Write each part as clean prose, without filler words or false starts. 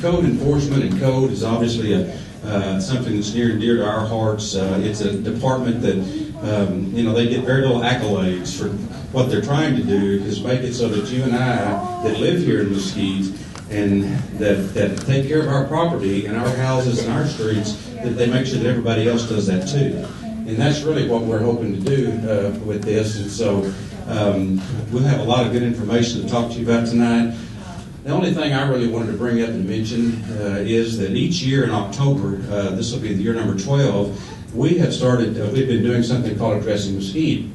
Code enforcement and code is obviously something that's near and dear to our hearts. It's a department that, they get very little accolades for what they're trying to do is make it so that you and I that live here in Mesquite and that take care of our property and our houses and our streets, that they make sure that everybody else does that too. And that's really what we're hoping to do with this. And so we'll have a lot of good information to talk to you about tonight. The only thing I really wanted to bring up and mention is that each year in October, this will be the year number 12, we have started, we've been doing something called Addressing Mesquite.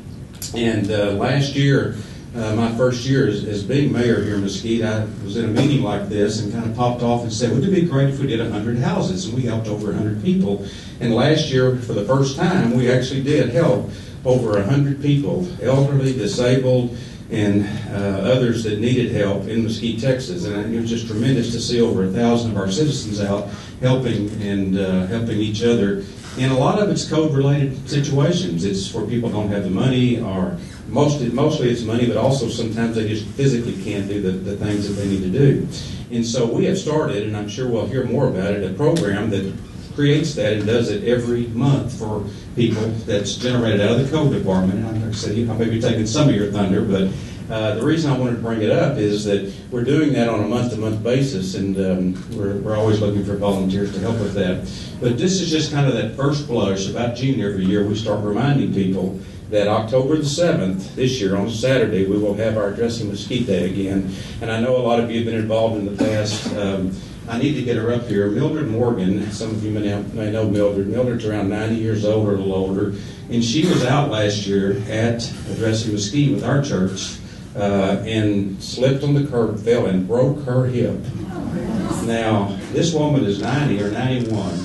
And last year, my first year as being mayor here in Mesquite, I was in a meeting like this and kind of popped off and said, wouldn't it be great if we did 100 houses? And we helped over 100 people. And last year, for the first time, we actually did help over 100 people, elderly, disabled, and others that needed help in Mesquite, Texas. And it was just tremendous to see over 1,000 of our citizens out helping and helping each other. And a lot of it's code-related situations. It's where people don't have the money, or mostly it's money, but also sometimes they just physically can't do the things that they need to do. And so we have started, and I'm sure we'll hear more about it, a program that creates that and does it every month for people that's generated out of the code department. And like I said, I may be taking some of your thunder, but the reason I wanted to bring it up is that we're doing that on a month-to-month basis, and we're always looking for volunteers to help with that. But this is just kind of that first blush. About June every year, we start reminding people that October the 7th, this year, on Saturday, we will have our Addressing Mesquite Day again. And I know a lot of you have been involved in the past. I need to get her up here. Mildred Morgan, some of you may know Mildred. Mildred's around 90 years old or a little older. And she was out last year at Addressing Mesquite with our church and slipped on the curb, fell, and broke her hip. Now, this woman is 90 or 91,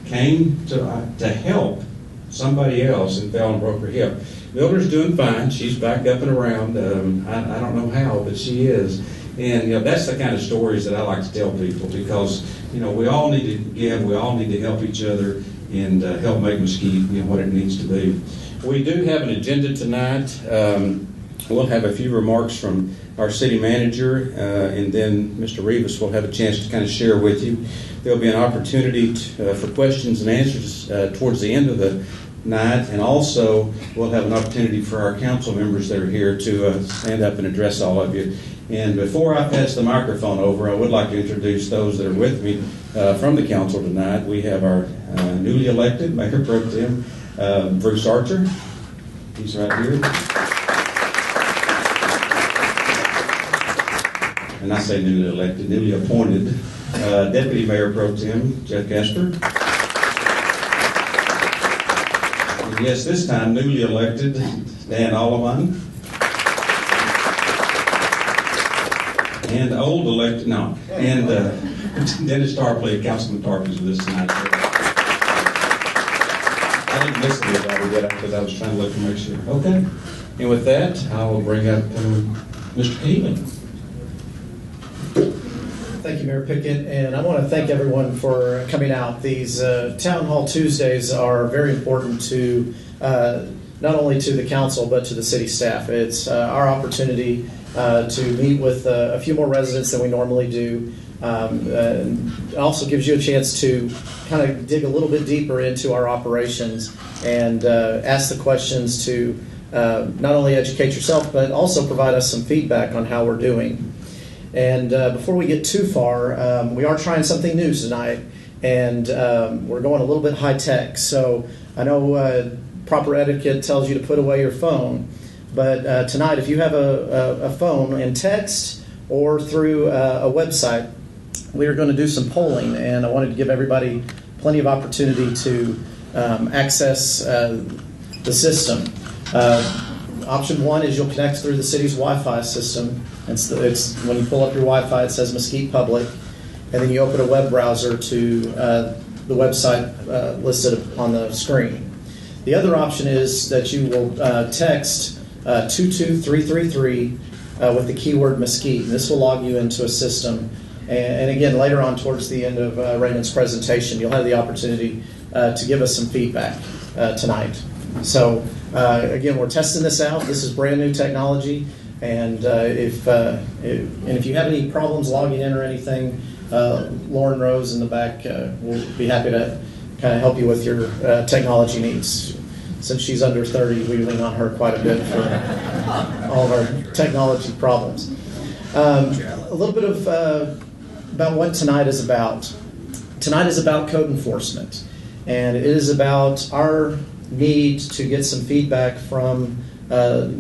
came to help somebody else and fell and broke her hip. Mildred's doing fine. She's back up and around. I don't know how, but she is. And that's the kind of stories that I like to tell people, because we all need to give, we all need to help each other and help make Mesquite what it needs to be. We do have an agenda tonight. We'll have a few remarks from our city manager, and then Mr. Rivas will have a chance to kind of share with you. There'll be an opportunity for questions and answers towards the end of the night, and also we'll have an opportunity for our council members that are here to stand up and address all of you. And before I pass the microphone over, I would like to introduce those that are with me from the council tonight. We have our newly elected Mayor Pro Tem, Bruce Archer. He's right here. And I say newly elected, newly appointed Deputy Mayor Pro Tem, Jeff Gasper. And yes, this time newly elected Dan Alleman. And old elected, no. And Dennis Tarpley, Councilman Tarpley is with us tonight. I didn't miss anybody yet because I was trying to look to make sure. Okay. And with that, I will bring up Mr. Keelan. Thank you, Mayor Pickett, and I want to thank everyone for coming out. These Town Hall Tuesdays are very important to not only to the council but to the city staff. It's our opportunity to meet with a few more residents than we normally do. It also gives you a chance to kind of dig a little bit deeper into our operations and ask the questions to not only educate yourself but also provide us some feedback on how we're doing. And before we get too far, we are trying something new tonight, and we're going a little bit high tech. So I know proper etiquette tells you to put away your phone, but tonight, if you have a phone and text or through a website, we are going to do some polling, and I wanted to give everybody plenty of opportunity to access the system. Option one is you'll connect through the city's Wi-Fi system. It's when you pull up your Wi-Fi, it says Mesquite Public, and then you open a web browser to the website listed on the screen. The other option is that you will text 22333 with the keyword Mesquite. And this will log you into a system. And again, later on towards the end of Raymond's presentation, you'll have the opportunity to give us some feedback tonight. So again, we're testing this out. This is brand new technology, And if you have any problems logging in or anything, Lauren Rose in the back will be happy to kind of help you with your technology needs. Since she's under 30, we lean on her quite a bit for all of our technology problems. A little bit of about what tonight is about. Tonight is about code enforcement, and it is about our need to get some feedback from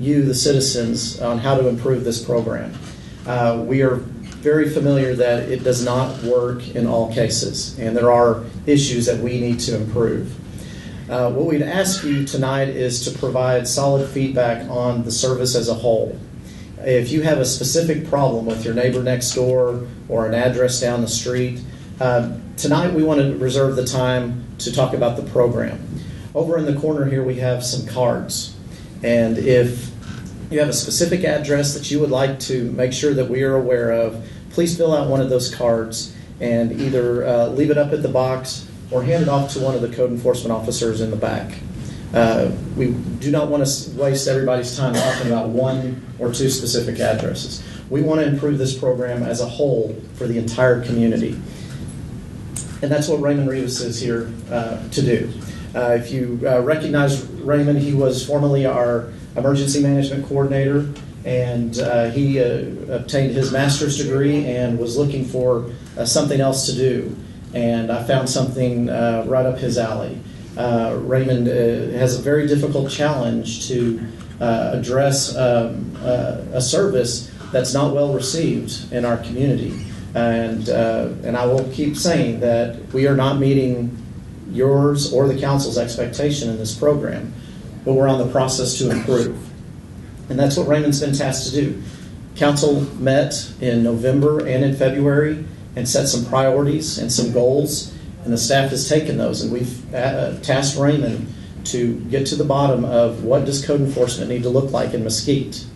you, the citizens, on how to improve this program. We are very familiar that it does not work in all cases, and there are issues that we need to improve. What we'd ask you tonight is to provide solid feedback on the service as a whole. If you have a specific problem with your neighbor next door or an address down the street, tonight we want to reserve the time to talk about the program. Over in the corner here we have some cards, and if you have a specific address that you would like to make sure that we are aware of, please fill out one of those cards and either leave it up at the box or hand it off to one of the code enforcement officers in the back. We do not want to waste everybody's time talking about one or two specific addresses. We want to improve this program as a whole for the entire community. And that's what Raymond Rivas is here to do. If you recognize Raymond, he was formerly our emergency management coordinator, and he obtained his master's degree and was looking for something else to do. And I found something right up his alley. Raymond has a very difficult challenge to address a service that's not well received in our community. And I will keep saying that we are not meeting yours or the council's expectation in this program, but we're on the process to improve. And that's what Raymond's been tasked to do. Council met in November and in February and set some priorities and some goals, and the staff has taken those, and we've tasked Raymond to get to the bottom of what does code enforcement need to look like in Mesquite.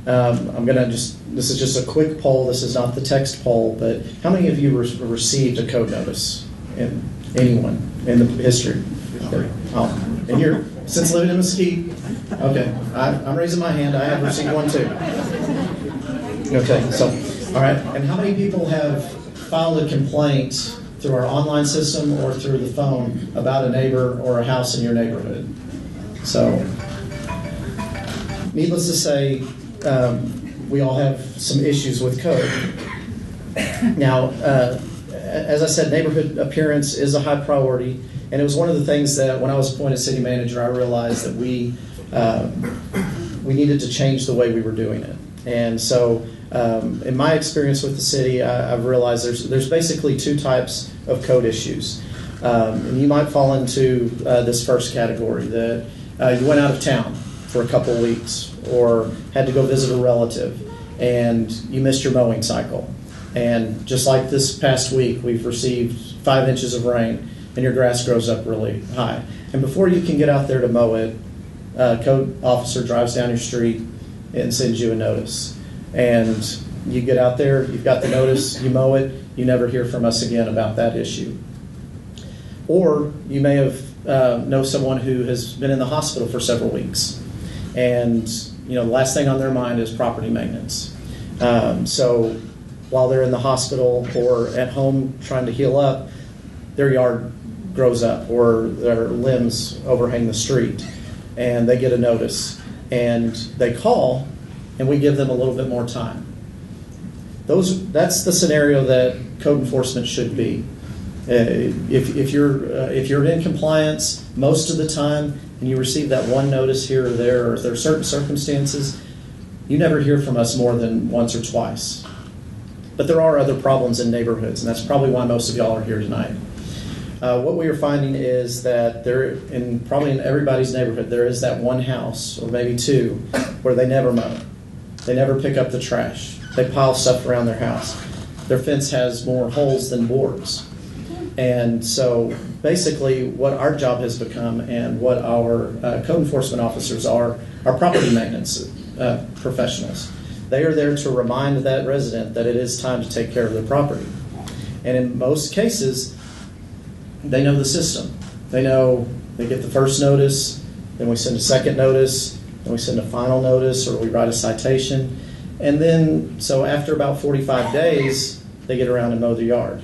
This is just a quick poll, this is not the text poll, but how many of you received a code notice? Anyone in the history? Oh, and you're, since living in Mesquite? Okay, I'm raising my hand, I have received one too. Okay, so, all right, and how many people have filed a complaint through our online system or through the phone about a neighbor or a house in your neighborhood? So, needless to say, we all have some issues with code. Now, as I said, neighborhood appearance is a high priority, and it was one of the things that when I was appointed city manager, I realized that we needed to change the way we were doing it. And so, in my experience with the city, I've realized there's basically two types of code issues. And you might fall into this first category, that you went out of town for a couple of weeks or had to go visit a relative and you missed your mowing cycle. And just like this past week, we've received 5 inches of rain and your grass grows up really high. And before you can get out there to mow it, a code officer drives down your street and sends you a notice. And you get out there, you've got the notice, you mow it, you never hear from us again about that issue. Or you may have know someone who has been in the hospital for several weeks, and the last thing on their mind is property maintenance. So while they're in the hospital or at home trying to heal up, their yard grows up or their limbs overhang the street, and they get a notice, and they call, and we give them a little bit more time. That's the scenario that code enforcement should be. If you're in compliance most of the time and you receive that one notice here or there, or if there are certain circumstances, you never hear from us more than once or twice. But there are other problems in neighborhoods, and that's probably why most of y'all are here tonight. What we are finding is that probably in everybody's neighborhood, there is that one house, or maybe two, where they never mow. They never pick up the trash. They pile stuff around their house. Their fence has more holes than boards. And so basically what our job has become and what our code enforcement officers are property maintenance professionals. They are there to remind that resident that it is time to take care of their property. And in most cases, they know the system. They know they get the first notice, then we send a second notice, and we send a final notice or we write a citation. And then, so after about 45 days, they get around and mow the yard.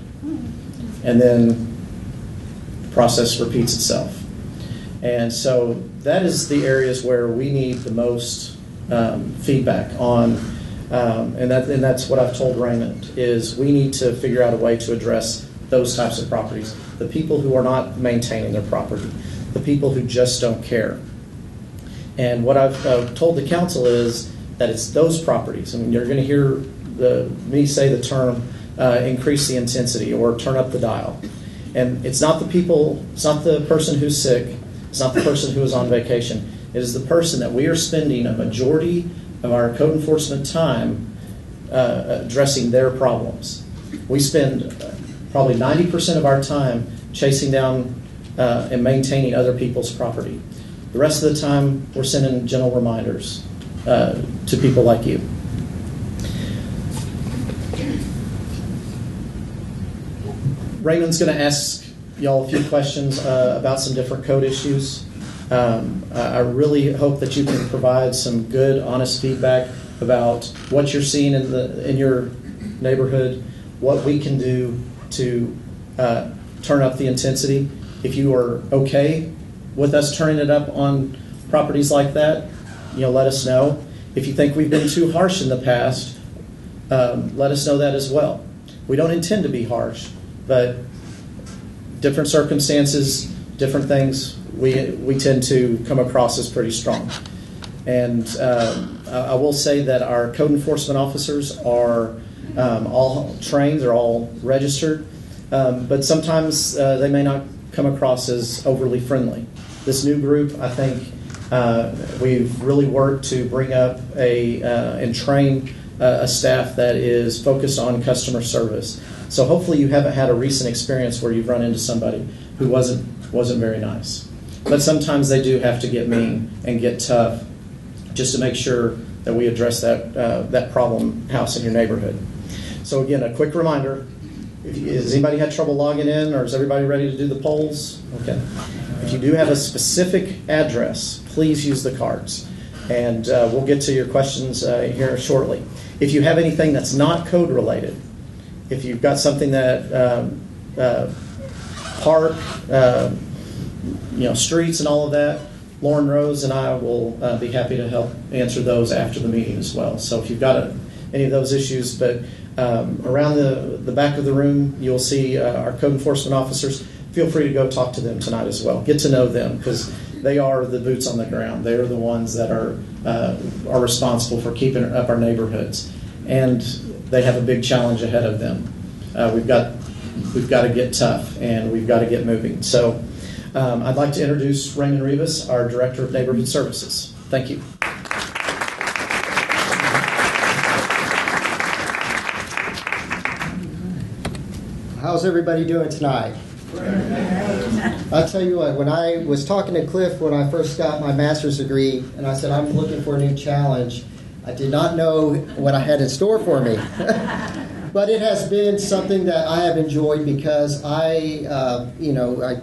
And then the process repeats itself. And so that is the areas where we need the most feedback on, and that's what I've told Raymond, is we need to figure out a way to address those types of properties. The people who are not maintaining their property, the people who just don't care. And what I've told the council is that it's those properties. I mean, you're going to hear me say the term increase the intensity or turn up the dial. And it's not the people, it's not the person who's sick, it's not the person who is on vacation. It is the person that we are spending a majority of our code enforcement time addressing their problems. We spend probably 90% of our time chasing down and maintaining other people's property. The rest of the time, we're sending gentle reminders to people like you. Raymond's going to ask y'all a few questions about some different code issues. I really hope that you can provide some good, honest feedback about what you're seeing in your neighborhood, what we can do to turn up the intensity. If you are okay with us turning it up on properties like that, let us know. If you think we've been too harsh in the past, let us know that as well. We don't intend to be harsh, but different circumstances, different things, we tend to come across as pretty strong. And I will say that our code enforcement officers are all trained, they're all registered, but sometimes they may not come across as overly friendly. This new group, I think, we've really worked to bring up and train a staff that is focused on customer service. So hopefully you haven't had a recent experience where you've run into somebody who wasn't very nice. But sometimes they do have to get mean and get tough just to make sure that we address that problem house in your neighborhood. So again, a quick reminder, has anybody had trouble logging in, or is everybody ready to do the polls? Okay. If you do have a specific address, please use the cards. And we'll get to your questions here shortly. If you have anything that's not code related, if you've got something that park, streets and all of that, Lauren Rose and I will be happy to help answer those after the meeting as well. So if you've got any of those issues, but around the back of the room, you'll see our code enforcement officers. Feel free to go talk to them tonight as well. Get to know them, because they are the boots on the ground. They are the ones that are responsible for keeping up our neighborhoods, and they have a big challenge ahead of them. We've got to get tough, and we've got to get moving. So I'd like to introduce Raymond Rivas, our Director of Neighborhood Services. Thank you. How's everybody doing tonight? I'll tell you what, when I was talking to Cliff when I first got my master's degree, and I said I'm looking for a new challenge, I did not know what I had in store for me. But it has been something that I have enjoyed, because I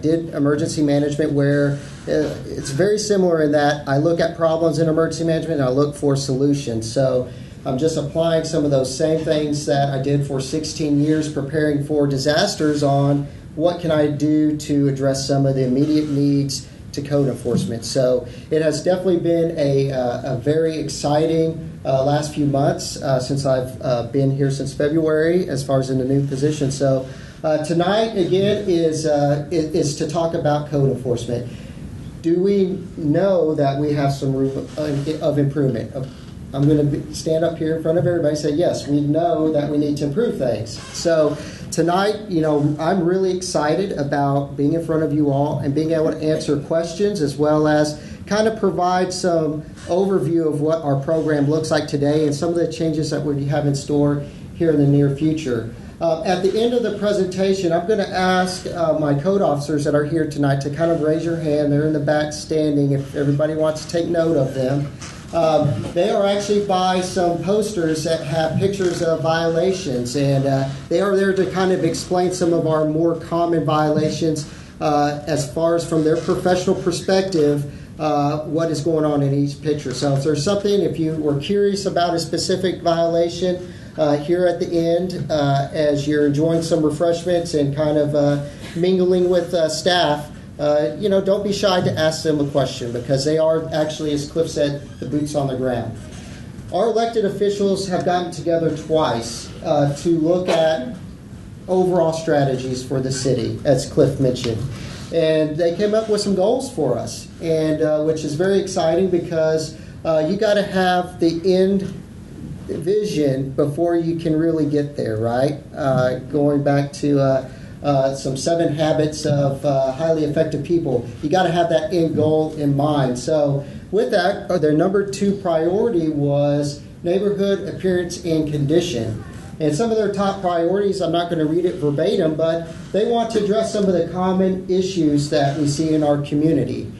did emergency management, where it's very similar in that I look at problems in emergency management and I look for solutions. So I'm just applying some of those same things that I did for 16 years preparing for disasters on what can I do to address some of the immediate needs to code enforcement. So it has definitely been a very exciting last few months since I've been here since February as far as in the new position. So tonight, again, is to talk about code enforcement. Do we know that we have some room of improvement? I'm going to stand up here in front of everybody and say, yes, we know that we need to improve things. So tonight, I'm really excited about being in front of you all and being able to answer questions, as well as kind of provide some overview of what our program looks like today and some of the changes that we have in store here in the near future. At the end of the presentation, I'm going to ask my code officers that are here tonight to kind of raise your hand. They're in the back standing if everybody wants to take note of them. They are actually by some posters that have pictures of violations, and they are there to kind of explain some of our more common violations as far as from their professional perspective, what is going on in each picture. So if there's something, if you were curious about a specific violation, here at the end, as you're enjoying some refreshments and kind of mingling with staff, don't be shy to ask them a question, because they are actually, as Cliff said, the boots on the ground. Our elected officials have gotten together twice to look at overall strategies for the city, as Cliff mentioned. And they came up with some goals for us, and which is very exciting, because you got to have the end vision before you can really get there, right? Going back to some 7 habits of highly effective people, you got to have that end goal in mind. So with that, their number 2 priority was neighborhood appearance and condition. And some of their top priorities, I'm not going to read it verbatim, but they want to address some of the common issues that we see in our community.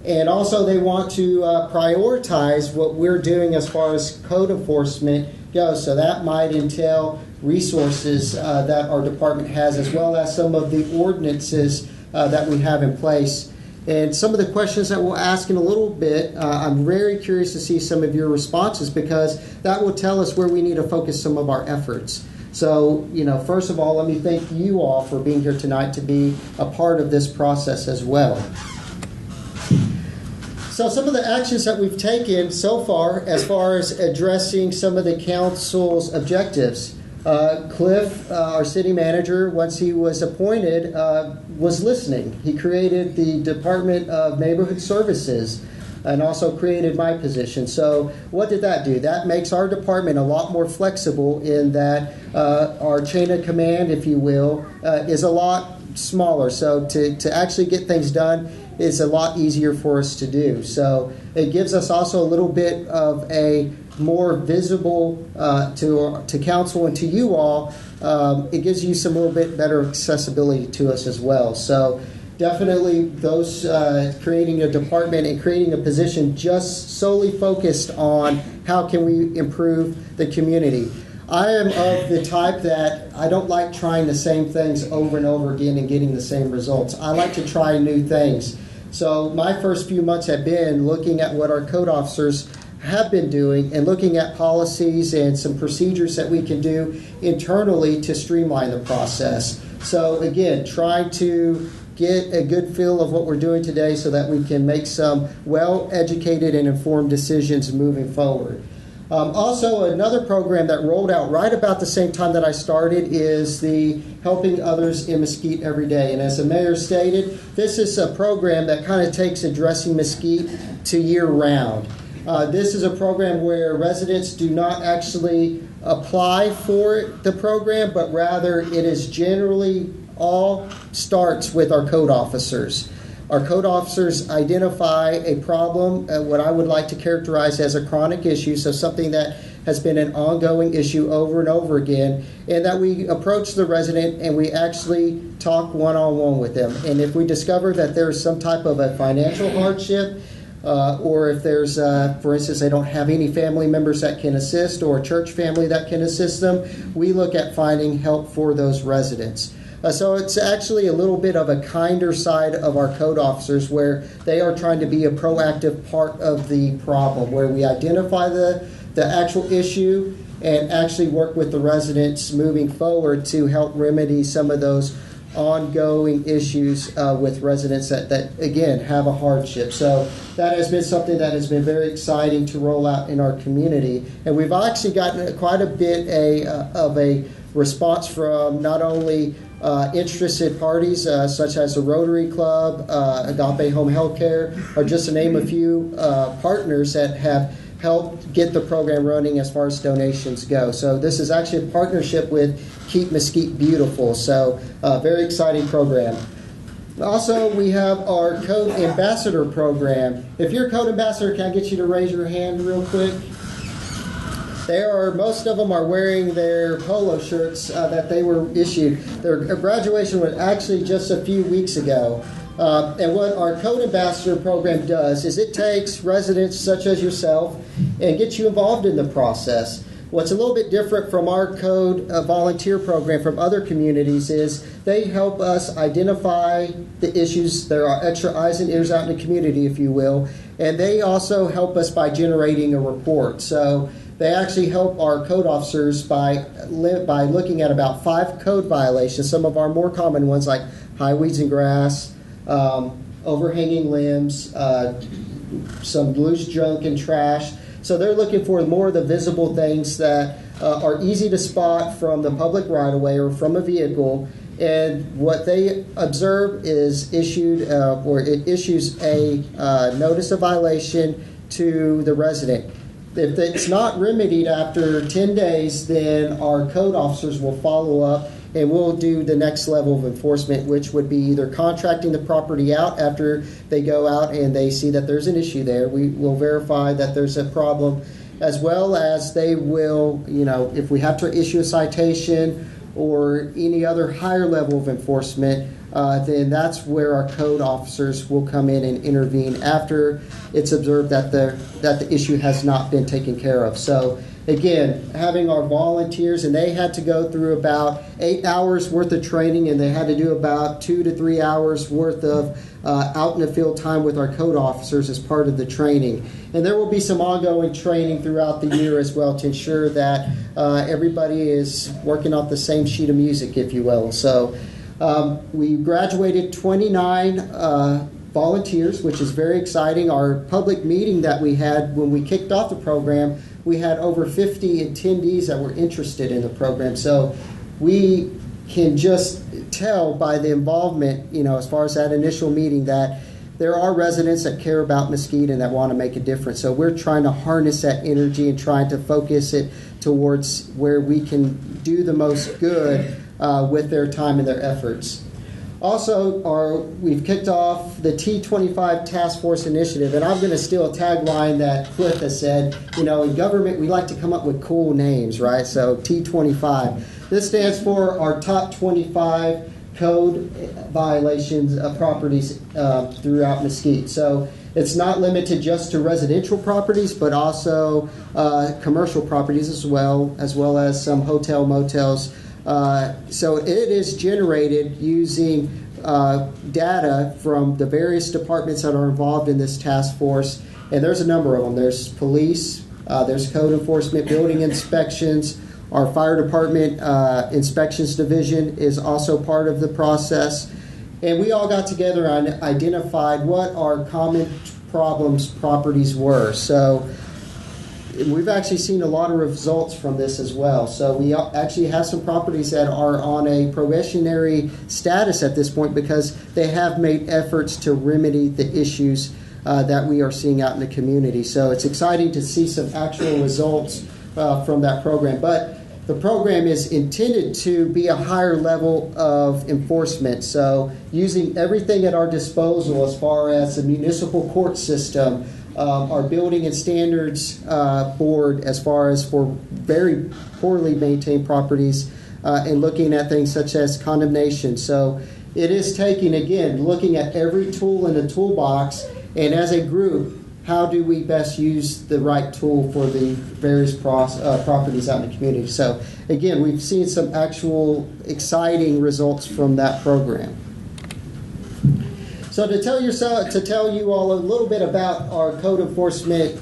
And also they want to prioritize what we're doing as far as code enforcement goes. So that might entail resources that our department has, as well as some of the ordinances that we have in place. And some of the questions that we'll ask in a little bit, I'm very curious to see some of your responses, because that will tell us where we need to focus some of our efforts. So, first of all, let me thank you all for being here tonight to be a part of this process as well. So some of the actions that we've taken so far as addressing some of the council's objectives. Cliff, our city manager, once he was appointed, was listening. He created the Department of Neighborhood Services and also created my position. So what did that do? That makes our department a lot more flexible, in that our chain of command, if you will, is a lot smaller. So to actually get things done is a lot easier for us to do. So it gives us also a little bit of a more visible to council and to you all. It gives you some little bit better accessibility to us as well. So definitely those creating a department and creating a position just solely focused on how can we improve the community. I am of the type that I don't like trying the same things over and over again and getting the same results. I like to try new things. So my first few months have been looking at what our code officers have been doing and looking at policies and some procedures that we can do internally to streamline the process. So again, try to get a good feel of what we're doing today so that we can make some well-educated and informed decisions moving forward. Also, another program that rolled out right about the same time that I started is the Helping Others in Mesquite Every Day. And as the mayor stated, this is a program that kind of takes addressing Mesquite to year-round. This is a program where residents do not actually apply for the program, but rather it is generally all starts with our code officers. Our code officers identify a problem, what I would like to characterize as a chronic issue, so something that has been an ongoing issue over and over again, and that we approach the resident and we actually talk one-on-one with them. And if we discover that there's some type of a financial hardship, or if there's, for instance, they don't have any family members that can assist or a church family that can assist them, we look at finding help for those residents. So it's actually a little bit of a kinder side of our code officers, where they are trying to be a proactive part of the problem, where we identify the actual issue and actually work with the residents moving forward to help remedy some of those ongoing issues with residents that again have a hardship. So that has been something that has been very exciting to roll out in our community, and we've actually gotten quite a bit of a response from not only interested parties such as the Rotary Club, Agape Home Healthcare, or just to name a few partners that have helped get the program running as far as donations go. So this is actually a partnership with Keep Mesquite Beautiful. So very exciting program. Also, we have our Code Ambassador program. If you're a Code Ambassador, can I get you to raise your hand real quick? Most of them are wearing their polo shirts that they were issued. Their graduation was actually just a few weeks ago. And what our Code Ambassador program does is it takes residents such as yourself and gets you involved in the process. What's a little bit different from our code volunteer program from other communities is they help us identify the issues. There are extra eyes and ears out in the community, if you will, and they also help us by generating a report. So they actually help our code officers by looking at about 5 code violations, some of our more common ones like high weeds and grass, overhanging limbs, some loose junk and trash. So they're looking for more of the visible things that are easy to spot from the public right-of-way or from a vehicle. And what they observe is issues a notice of violation to the resident. If it's not remedied after 10 days, then our code officers will follow up and we'll do the next level of enforcement, which would be either contracting the property out after they go out and they see that there's an issue there. We will verify that there's a problem, as well as they will, if we have to issue a citation or any other higher level of enforcement, then that's where our code officers will come in and intervene after it's observed that the issue has not been taken care of. So again, having our volunteers, and they had to go through about 8 hours worth of training, and they had to do about 2 to 3 hours worth of out in the field time with our code officers as part of the training. And there will be some ongoing training throughout the year as well to ensure that everybody is working off the same sheet of music, if you will. So we graduated 29 volunteers, which is very exciting. Our public meeting that we had when we kicked off the program, we had over 50 attendees that were interested in the program. So we can just tell by the involvement, as far as that initial meeting, that there are residents that care about Mesquite and that want to make a difference. So we're trying to harness that energy and trying to focus it towards where we can do the most good with their time and their efforts. Also, we've kicked off the T25 Task Force Initiative, and I'm going to steal a tagline that Cliff has said. In government, we like to come up with cool names, right? So T25. This stands for our top 25 code violations of properties throughout Mesquite. So it's not limited just to residential properties, but also commercial properties as well as some hotel motels. So it is generated using data from the various departments that are involved in this task force, and there's a number of them. There's police, there's code enforcement, building inspections. Our fire department inspections division is also part of the process, and we all got together and identified what our common properties were. So we've actually seen a lot of results from this as well. So we actually have some properties that are on a probationary status at this point because they have made efforts to remedy the issues that we are seeing out in the community. So it's exciting to see some actual results from that program. But the program is intended to be a higher level of enforcement. So using everything at our disposal as far as the municipal court system, our building and standards board as far as for very poorly maintained properties and looking at things such as condemnation. So it is looking at every tool in the toolbox, and as a group, how do we best use the right tool for the various properties out in the community. So again, we've seen some actual exciting results from that program. So to tell you all a little bit about our code enforcement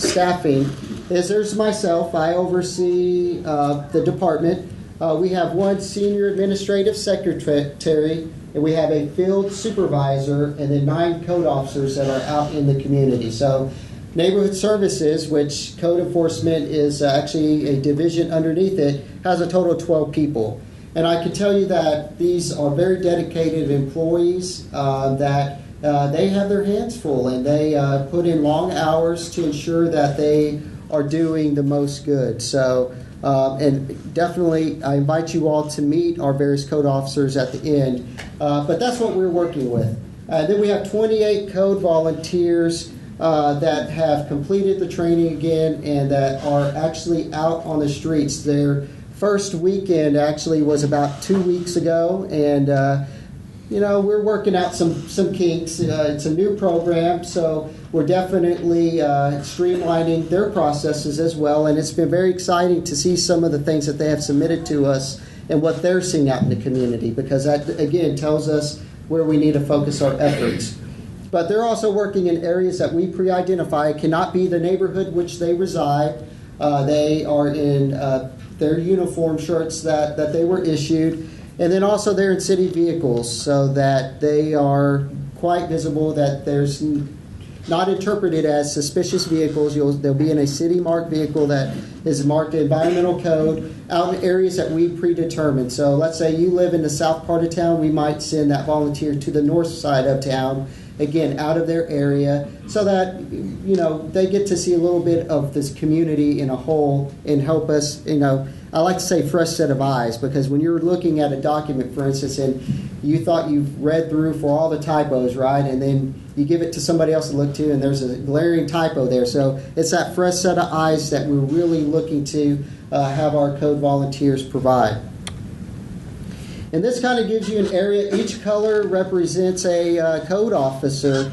staffing is there's myself. I oversee the department. We have one senior administrative secretary, and we have a field supervisor, and then 9 code officers that are out in the community. So neighborhood services, which code enforcement is actually a division underneath it, has a total of 12 people. And I can tell you that these are very dedicated employees that they have their hands full, and they put in long hours to ensure that they are doing the most good. So, and definitely I invite you all to meet our various code officers at the end. But that's what we're working with. Then we have 28 code volunteers that have completed the training again and that are actually out on the streets. Their first weekend actually was about 2 weeks ago, and we're working out some kinks. It's a new program, so we're definitely streamlining their processes as well. And it's been very exciting to see some of the things that they have submitted to us and what they're seeing out in the community, because that, again, tells us where we need to focus our efforts. But they're also working in areas that we pre-identify. It cannot be the neighborhood which they reside. They are in their uniform shirts that they were issued. And then also they're in city vehicles so that they are quite visible, that there's not interpreted as suspicious vehicles. They'll be in a city-marked vehicle that is marked environmental code out in areas that we predetermined. So let's say you live in the south part of town, we might send that volunteer to the north side of town, again, out of their area, so that, they get to see a little bit of this community in a whole and help us, I like to say fresh set of eyes, because when you're looking at a document, for instance, and you thought you've read through for all the typos, right, and then you give it to somebody else to look to, and there's a glaring typo there. So it's that fresh set of eyes that we're really looking to have our code volunteers provide. And this kind of gives you an area. Each color represents a code officer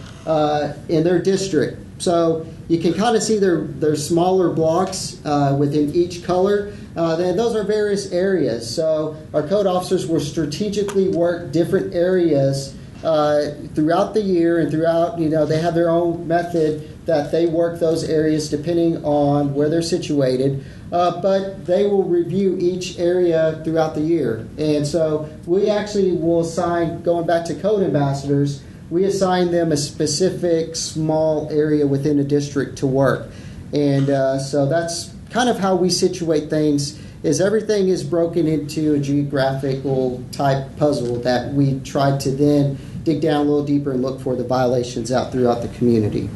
in their district. So you can kind of see their smaller blocks within each color. Then those are various areas. So our code officers will strategically work different areas throughout the year, and throughout, they have their own method that they work those areas depending on where they're situated. But they will review each area throughout the year. And so we actually will assign, going back to code ambassadors, we assign them a specific small area within a district to work. And so that's kind of how we situate things, is everything is broken into a geographical type puzzle that we try to then dig down a little deeper and look for the violations out throughout the community.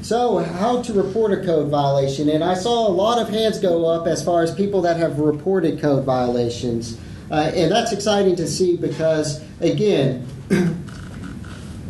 So how to report a code violation, and I saw a lot of hands go up as far as people that have reported code violations, and that's exciting to see, because again,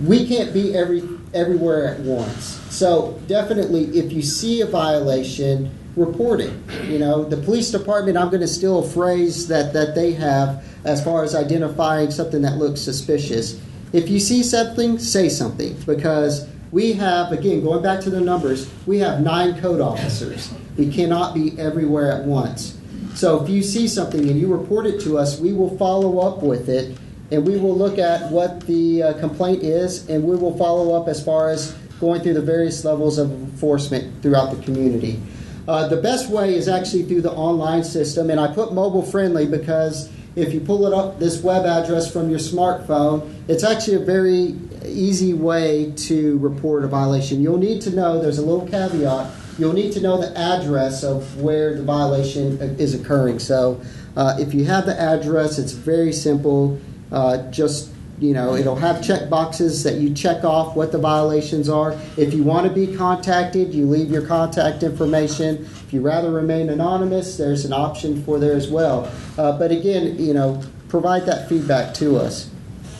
we can't be everywhere at once. So definitely, if you see a violation, report it. The police department, I'm going to steal a phrase that they have as far as identifying something that looks suspicious. If you see something, say something, because we have, again, going back to the numbers, we have 9 code officers. We cannot be everywhere at once. So if you see something and you report it to us, we will follow up with it, and we will look at what the complaint is, and we will follow up as far as going through the various levels of enforcement throughout the community. The best way is actually through the online system, and I put mobile friendly because if you pull it up, this web address from your smartphone, it's actually a very easy way to report a violation. You'll need to know, there's a little caveat, you'll need to know the address of where the violation is occurring. So if you have the address, it's very simple. It'll have check boxes that you check off what the violations are. If you want to be contacted, you leave your contact information. If you rather remain anonymous, there's an option for there as well. But again, provide that feedback to us.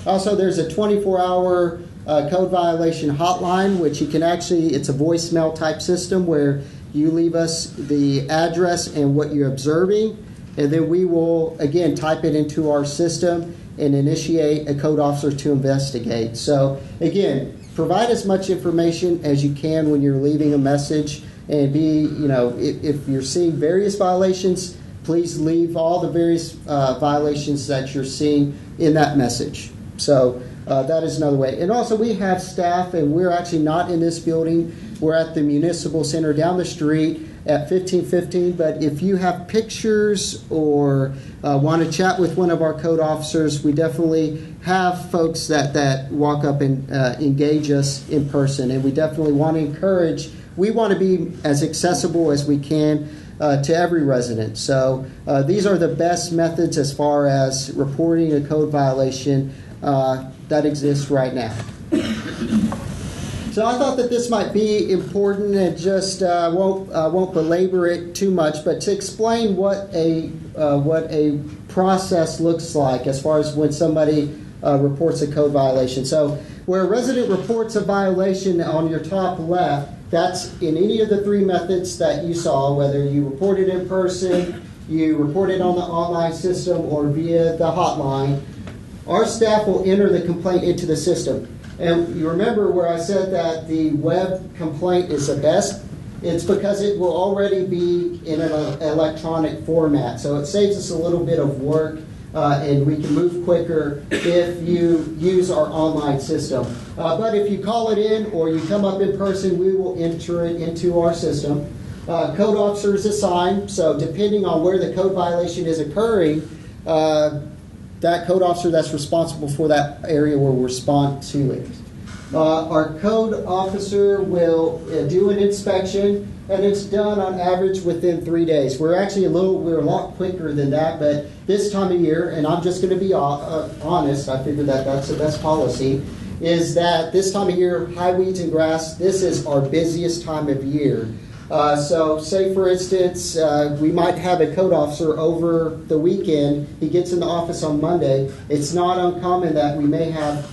Also, there's a 24-hour code violation hotline, which you can it's a voicemail type system where you leave us the address and what you're observing, and then we will, again, type it into our system and initiate a code officer to investigate. So again, provide as much information as you can when you're leaving a message, and if you're seeing various violations, please leave all the various violations that you're seeing in that message. So that is another way. And also, we have staff, and we're actually not in this building. We're at the Municipal Center down the street at 1515. But if you have pictures or want to chat with one of our code officers, we definitely have folks that walk up and engage us in person. And we definitely want to encourage, we want to be as accessible as we can to every resident. So these are the best methods as far as reporting a code violation that exists right now. So I thought that this might be important, and just won't belabor it too much, but to explain what a process looks like as far as when somebody reports a code violation. So where a resident reports a violation on your top left, that's in any of the 3 methods that you saw, whether you report it in person, you report it on the online system, or via the hotline. our staff will enter the complaint into the system. And you remember where I said that the web complaint is the best? It's because it will already be in an electronic format. So it saves us a little bit of work, and we can move quicker if you use our online system. But if you call it in or you come up in person, we will enter it into our system. Code officer is assigned, so depending on where the code violation is occurring, that code officer that's responsible for that area will respond to it. Our code officer will do an inspection, and it's done on average within 3 days. We're a lot quicker than that, but this time of year, and I'm just going to be honest, I figure that that's the best policy, is that this time of year, high weeds and grass, this is our busiest time of year. So say, for instance, we might have a code officer over the weekend. He gets in the office on Monday. It's not uncommon that we may have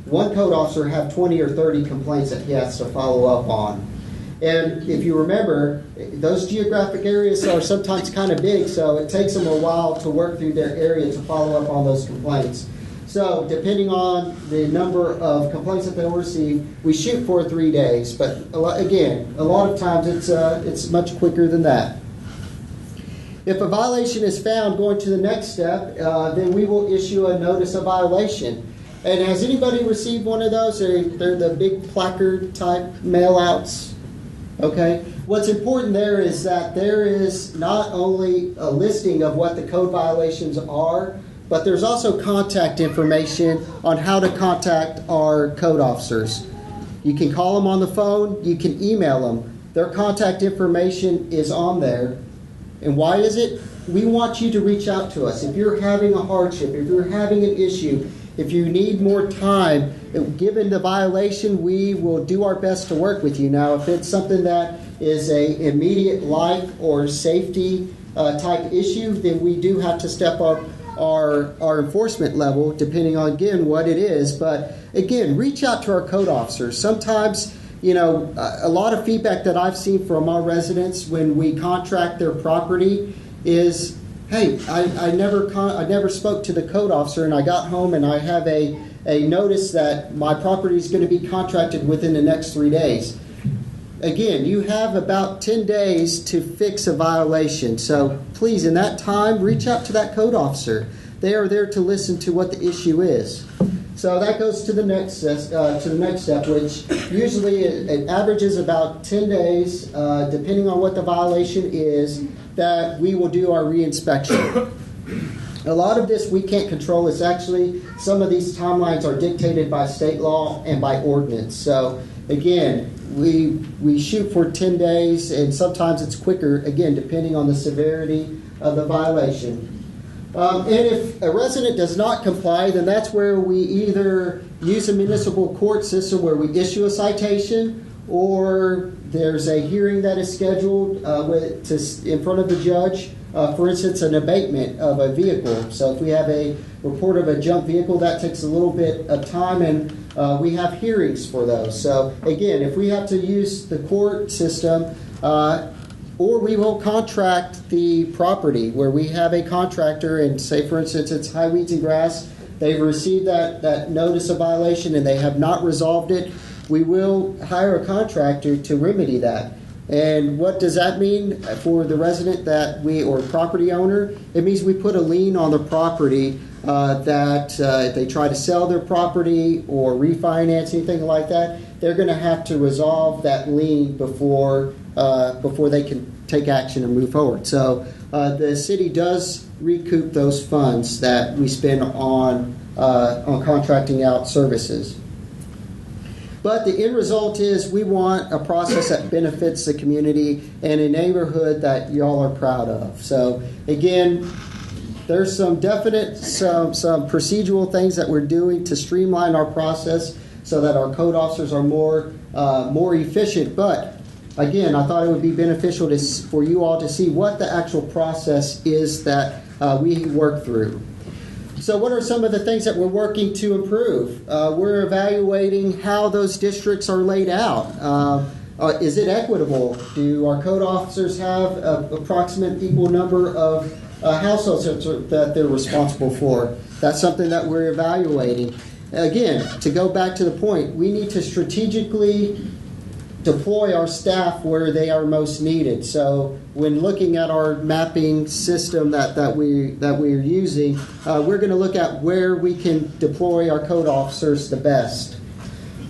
one code officer have 20 or 30 complaints that he has to follow up on. And if you remember, those geographic areas are sometimes kind of big, so it takes them a while to work through their area to follow up on those complaints. So depending on the number of complaints that they'll receive, we shoot for 3 days. But a lot of times it's much quicker than that. If a violation is found, going to the next step, then we will issue a notice of violation. And has anybody received one of those? They're the big placard type mail-outs. Okay. What's important there is that there is not only a listing of what the code violations are, but there's also contact information on how to contact our code officers. You can call them on the phone. You can email them. Their contact information is on there. And why is it? We want you to reach out to us. If you're having a hardship, if you're having an issue, if you need more time, given the violation, we will do our best to work with you. Now, if it's something that is an immediate life or safety type issue, then we do have to step up our enforcement level, depending on, again, what it is. But, again, reach out to our code officers. Sometimes, a lot of feedback that I've seen from our residents when we contract their property is, hey, I never spoke to the code officer, and I got home and I have a notice that my property is going to be contracted within the next 3 days. Again, you have about 10 days to fix a violation. So please, in that time, reach out to that code officer. They are there to listen to what the issue is. So that goes to the next step, which usually it averages about 10 days, depending on what the violation is, that we will do our reinspection. A lot of this we can't control. It's actually, some of these timelines are dictated by state law and by ordinance. So again, we shoot for 10 days, and sometimes it's quicker, again, depending on the severity of the violation. And if a resident does not comply, then that's where we either use a municipal court system where we issue a citation, or there's a hearing that is scheduled in front of the judge. For instance, an abatement of a vehicle. So if we have a report of a junk vehicle, that takes a little bit of time, and we have hearings for those. So again, if we have to use the court system, or we will contract the property where we have a contractor, and say, for instance, it's high weeds and grass. They've received that notice of violation and they have not resolved it. We will hire a contractor to remedy that. And what does that mean for the resident or property owner? It means we put a lien on the property that if they try to sell their property or refinance, anything like that, they're going to have to resolve that lien before they can take action and move forward. So the city does recoup those funds that we spend on contracting out services. But the end result is we want a process that benefits the community and a neighborhood that y'all are proud of. So again, there's some procedural things that we're doing to streamline our process so that our code officers are more efficient. But again, I thought it would be beneficial for you all to see what the actual process is that we work through. So what are some of the things that we're working to improve? We're evaluating how those districts are laid out. Is it equitable? Do our code officers have an approximate equal number of households that they're responsible for. That's something that we're evaluating. Again, to go back to the point, we need to strategically deploy our staff where they are most needed. So when looking at our mapping system that we're using, we're going to look at where we can deploy our code officers the best.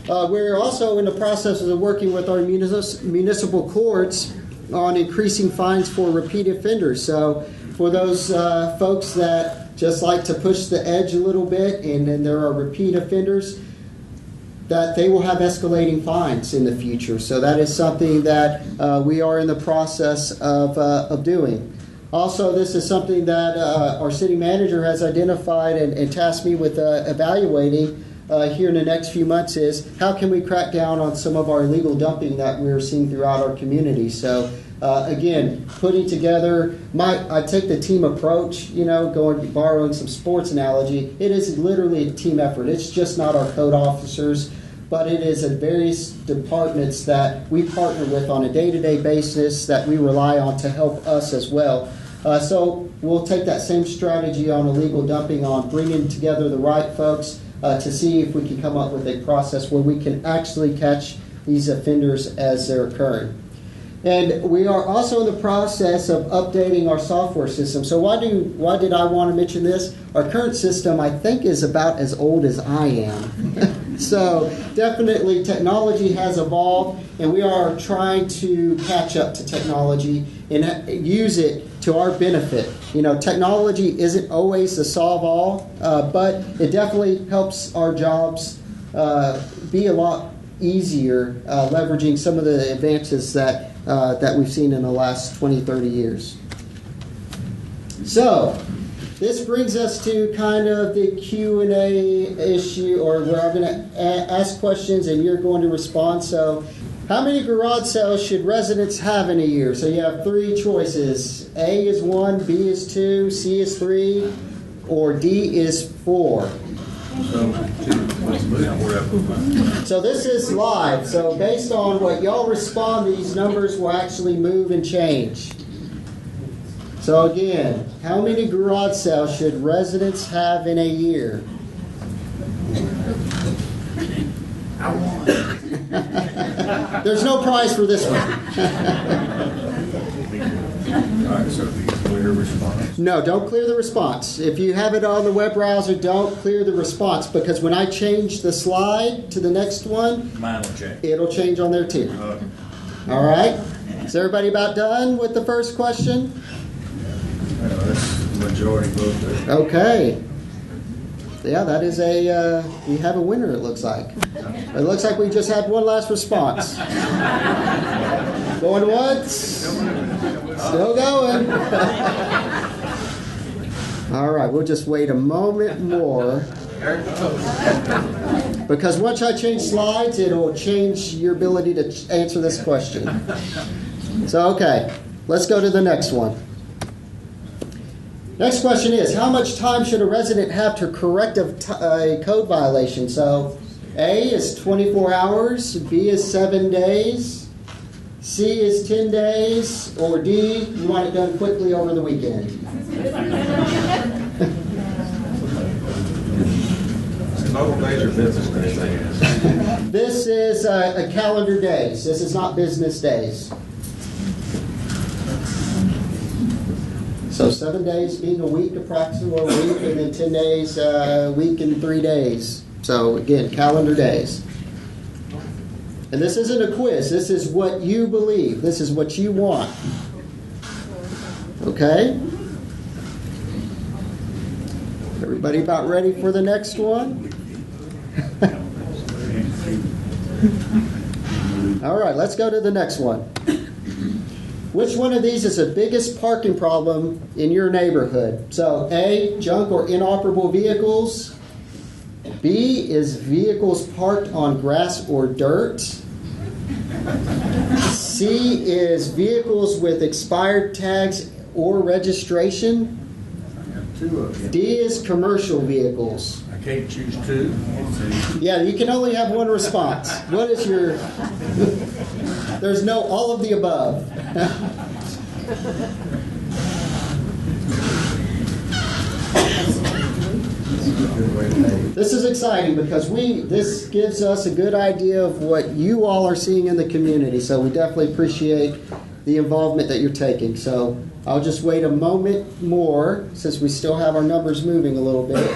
We're also in the process of working with our municipal courts on increasing fines for repeat offenders. So for those folks that just like to push the edge a little bit and then there are repeat offenders, that they will have escalating fines in the future. So that is something that we are in the process of doing. Also, this is something that our city manager has identified and tasked me with evaluating here in the next few months is how can we crack down on some of our illegal dumping that we're seeing throughout our community. So again, putting together, I take the team approach, borrowing some sports analogy. It is literally a team effort. It's just not our code officers, but it is at various departments that we partner with on a day-to-day basis that we rely on to help us as well. So we'll take that same strategy on illegal dumping, on bringing together the right folks to see if we can come up with a process where we can actually catch these offenders as they're occurring. And we are also in the process of updating our software system. So why did I want to mention this? Our current system, I think, is about as old as I am. So definitely technology has evolved, and we are trying to catch up to technology and use it to our benefit. Technology isn't always the solve-all, but it definitely helps our jobs be a lot easier, leveraging some of the advances that we've seen in the last 20, 30 years. So this brings us to kind of the Q&A issue, or where I'm going to ask questions and you're going to respond. So how many garage sales should residents have in a year? So you have three choices. A is 1, B is 2, C is 3, or D is 4. So this is live. So based on what y'all respond, these numbers will actually move and change. So again, how many garage sales should residents have in a year? There's no prize for this one. All right, so do you clear response? No, don't clear the response. If you have it on the web browser, don't clear the response, because when I change the slide to the next one, Mine will change. it'll change on there too. All right? Is everybody about done with the first question? That's the majority vote there. Okay. Yeah, that is we have a winner, it looks like. It looks like we just had one last response. Going once. Still going. All right, we'll just wait a moment more. Because once I change slides, it'll change your ability to answer this question. So, okay, let's go to the next one. Next question is, how much time should a resident have to correct a code violation? So, A is 24 hours, B is 7 days, C is 10 days, or D, you want it done quickly over the weekend? Local days or business days? This is a calendar days. This is not business days. So 7 days being a week, approximately a week, and then 10 days, a week and 3 days. So again, calendar days. And this isn't a quiz. This is what you believe. This is what you want. Okay? Everybody about ready for the next one? All right, let's go to the next one. Which one of these is the biggest parking problem in your neighborhood? So A, junk or inoperable vehicles. B is vehicles parked on grass or dirt. C is vehicles with expired tags or registration. I have two of them. D is commercial vehicles. I can't choose two. Yeah, you can only have one response. What is your... There's no all of the above. This is exciting because this gives us a good idea of what you all are seeing in the community. So we definitely appreciate the involvement that you're taking. So I'll just wait a moment more since we still have our numbers moving a little bit.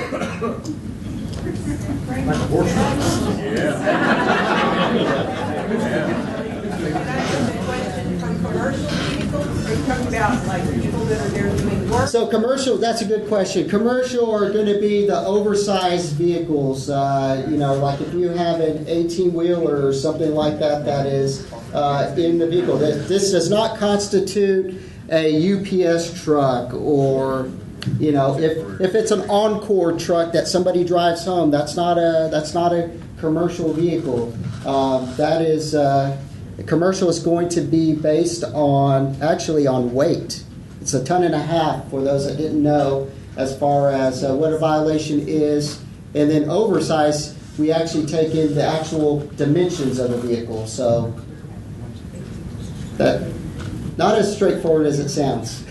So commercial, that's a good question. Commercial are going to be the oversized vehicles. Like if you have an 18-wheeler or something like that that is in the vehicle. This does not constitute a UPS truck or, if it's an Encore truck that somebody drives home, that's not a commercial vehicle. Commercial is going to be based on weight. It's 1.5 tons for those that didn't know as far as what a violation is. And then oversized, we actually take in the actual dimensions of the vehicle. So that not as straightforward as it sounds.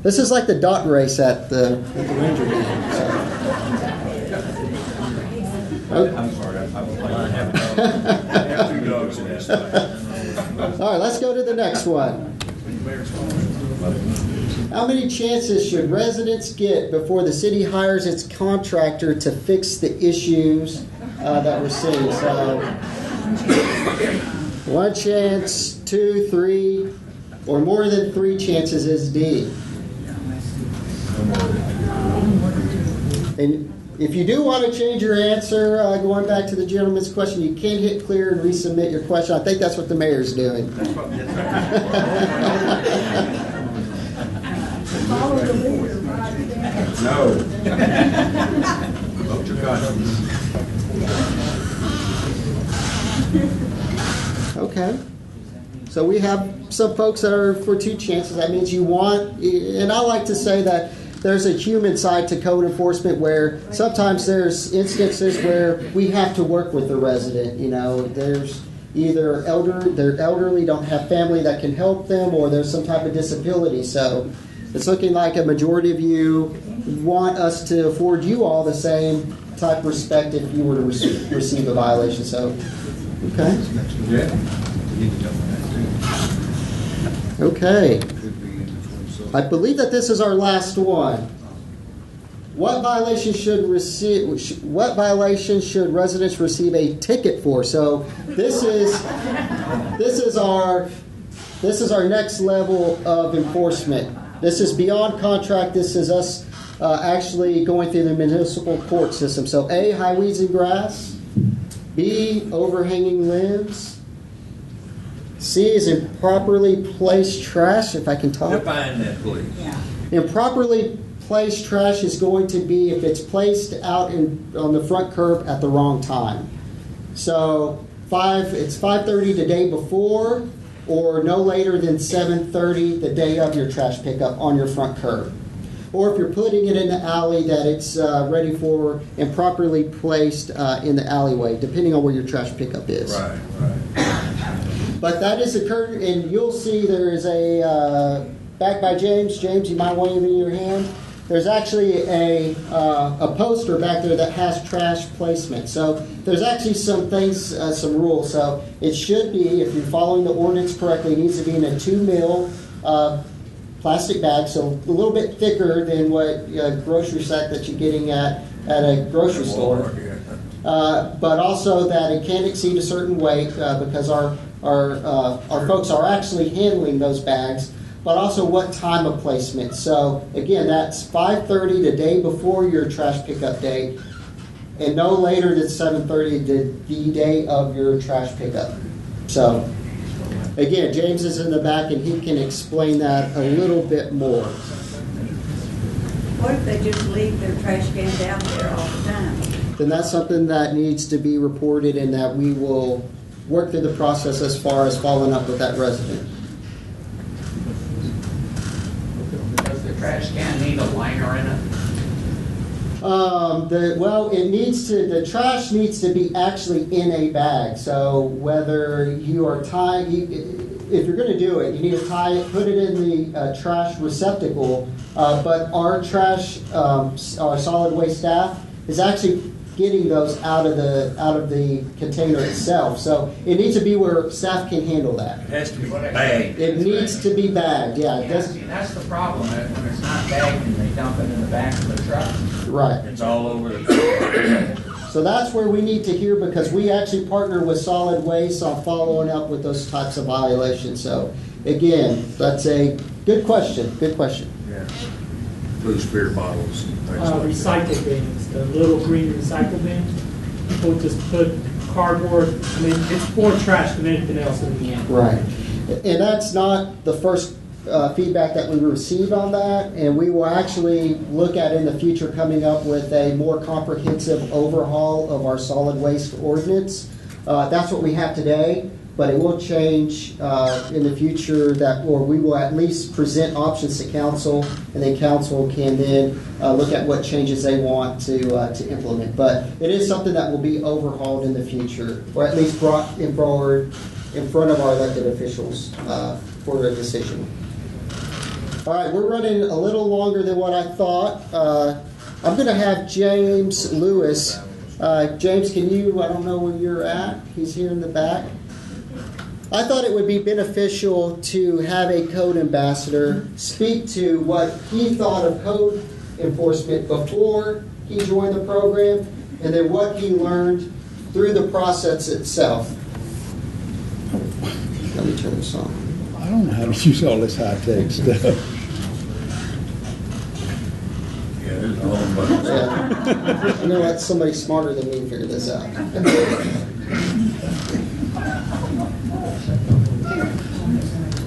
This is like the dot race at the Ranger game. So. Okay. I'm sorry, I have two dogs in this time. All right, let's go to the next one. How many chances should residents get before the city hires its contractor to fix the issues that we're seeing? So, 1 chance, 2, 3, or more than 3 chances is D. And if you do want to change your answer, going back to the gentleman's question, you can hit clear and resubmit your question. I think that's what the mayor's doing. No. Vote your conscience. Okay. So we have some folks that are for 2 chances. That means you want, and I like to say that there's a human side to code enforcement where sometimes there's instances where we have to work with the resident. There's either they're elderly, don't have family that can help them, or there's some type of disability. So it's looking like a majority of you want us to afford you all the same type of respect if you were to receive a violation. So, okay. Okay. I believe that this is our last one. What violation should residents receive a ticket for? So this is our next level of enforcement. This is beyond contract. This is us actually going through the municipal court system. So A, high weeds and grass. B, overhanging limbs. C is improperly placed trash, if I can talk. Define that, please. Yeah. Improperly placed trash is going to be if it's placed out on the front curb at the wrong time. So it's 5:30 the day before, or no later than 7:30 the day of your trash pickup on your front curb. Or if you're putting it in the alley, that it's ready for and properly placed in the alleyway, depending on where your trash pickup is. Right. But that is occurred, and you'll see there is a back by James. James, you might want it in your hand. There's actually a poster back there that has trash placement. So there's actually some things, some rules. So it should be, if you're following the ordinance correctly, it needs to be in a 2 mil plastic bag, so a little bit thicker than what grocery sack that you're getting at a grocery store. But also that it can't exceed a certain weight because our folks are actually handling those bags, but also what time of placement. So again, that's 5:30 the day before your trash pickup date, and no later than 7:30 the day of your trash pickup. So again, James is in the back and he can explain that a little bit more. What if they just leave their trash cans out there all the time? Then that's something that needs to be reported and that we will work through the process as far as following up with that resident. Does the trash can need a liner in it? The trash needs to be actually in a bag. So whether you are if you're going to do it, you need to tie it, put it in the trash receptacle. But our our solid waste staff is actually getting those out of the container itself. So it needs to be where staff can handle that. It has to be bagged. It needs to be bagged, yeah. Yeah, see, that's the problem, when it's not bagged and they dump it in the back of the truck. Right. It's all over the. So that's where we need to hear, because we actually partner with solid waste on following up with those types of violations. So again, that's a good question. Good question. Yeah. Loose beer bottles and things like that. Recycle bins, the little green recycle bins. People just put cardboard, I mean, it's more trash than anything else in the end. Right. And that's not the first feedback that we received on that, and we will actually look at in the future coming up with a more comprehensive overhaul of our solid waste ordinance. That's what we have today, but it will change in the future, or we will at least present options to council, and then council can then look at what changes they want to implement. But it is something that will be overhauled in the future, or at least brought forward in front of our elected officials for a decision. All right, we're running a little longer than what I thought. I'm going to have James Lewis. James, can you, I don't know where you're at. He's here in the back. I thought it would be beneficial to have a code ambassador speak to what he thought of code enforcement before he joined the program, and then what he learned through the process itself. Let me turn this on. I don't know how to use all this high-tech stuff. Yeah, there's a whole bunch. Yeah. I'm going to let somebody smarter than me figure this out.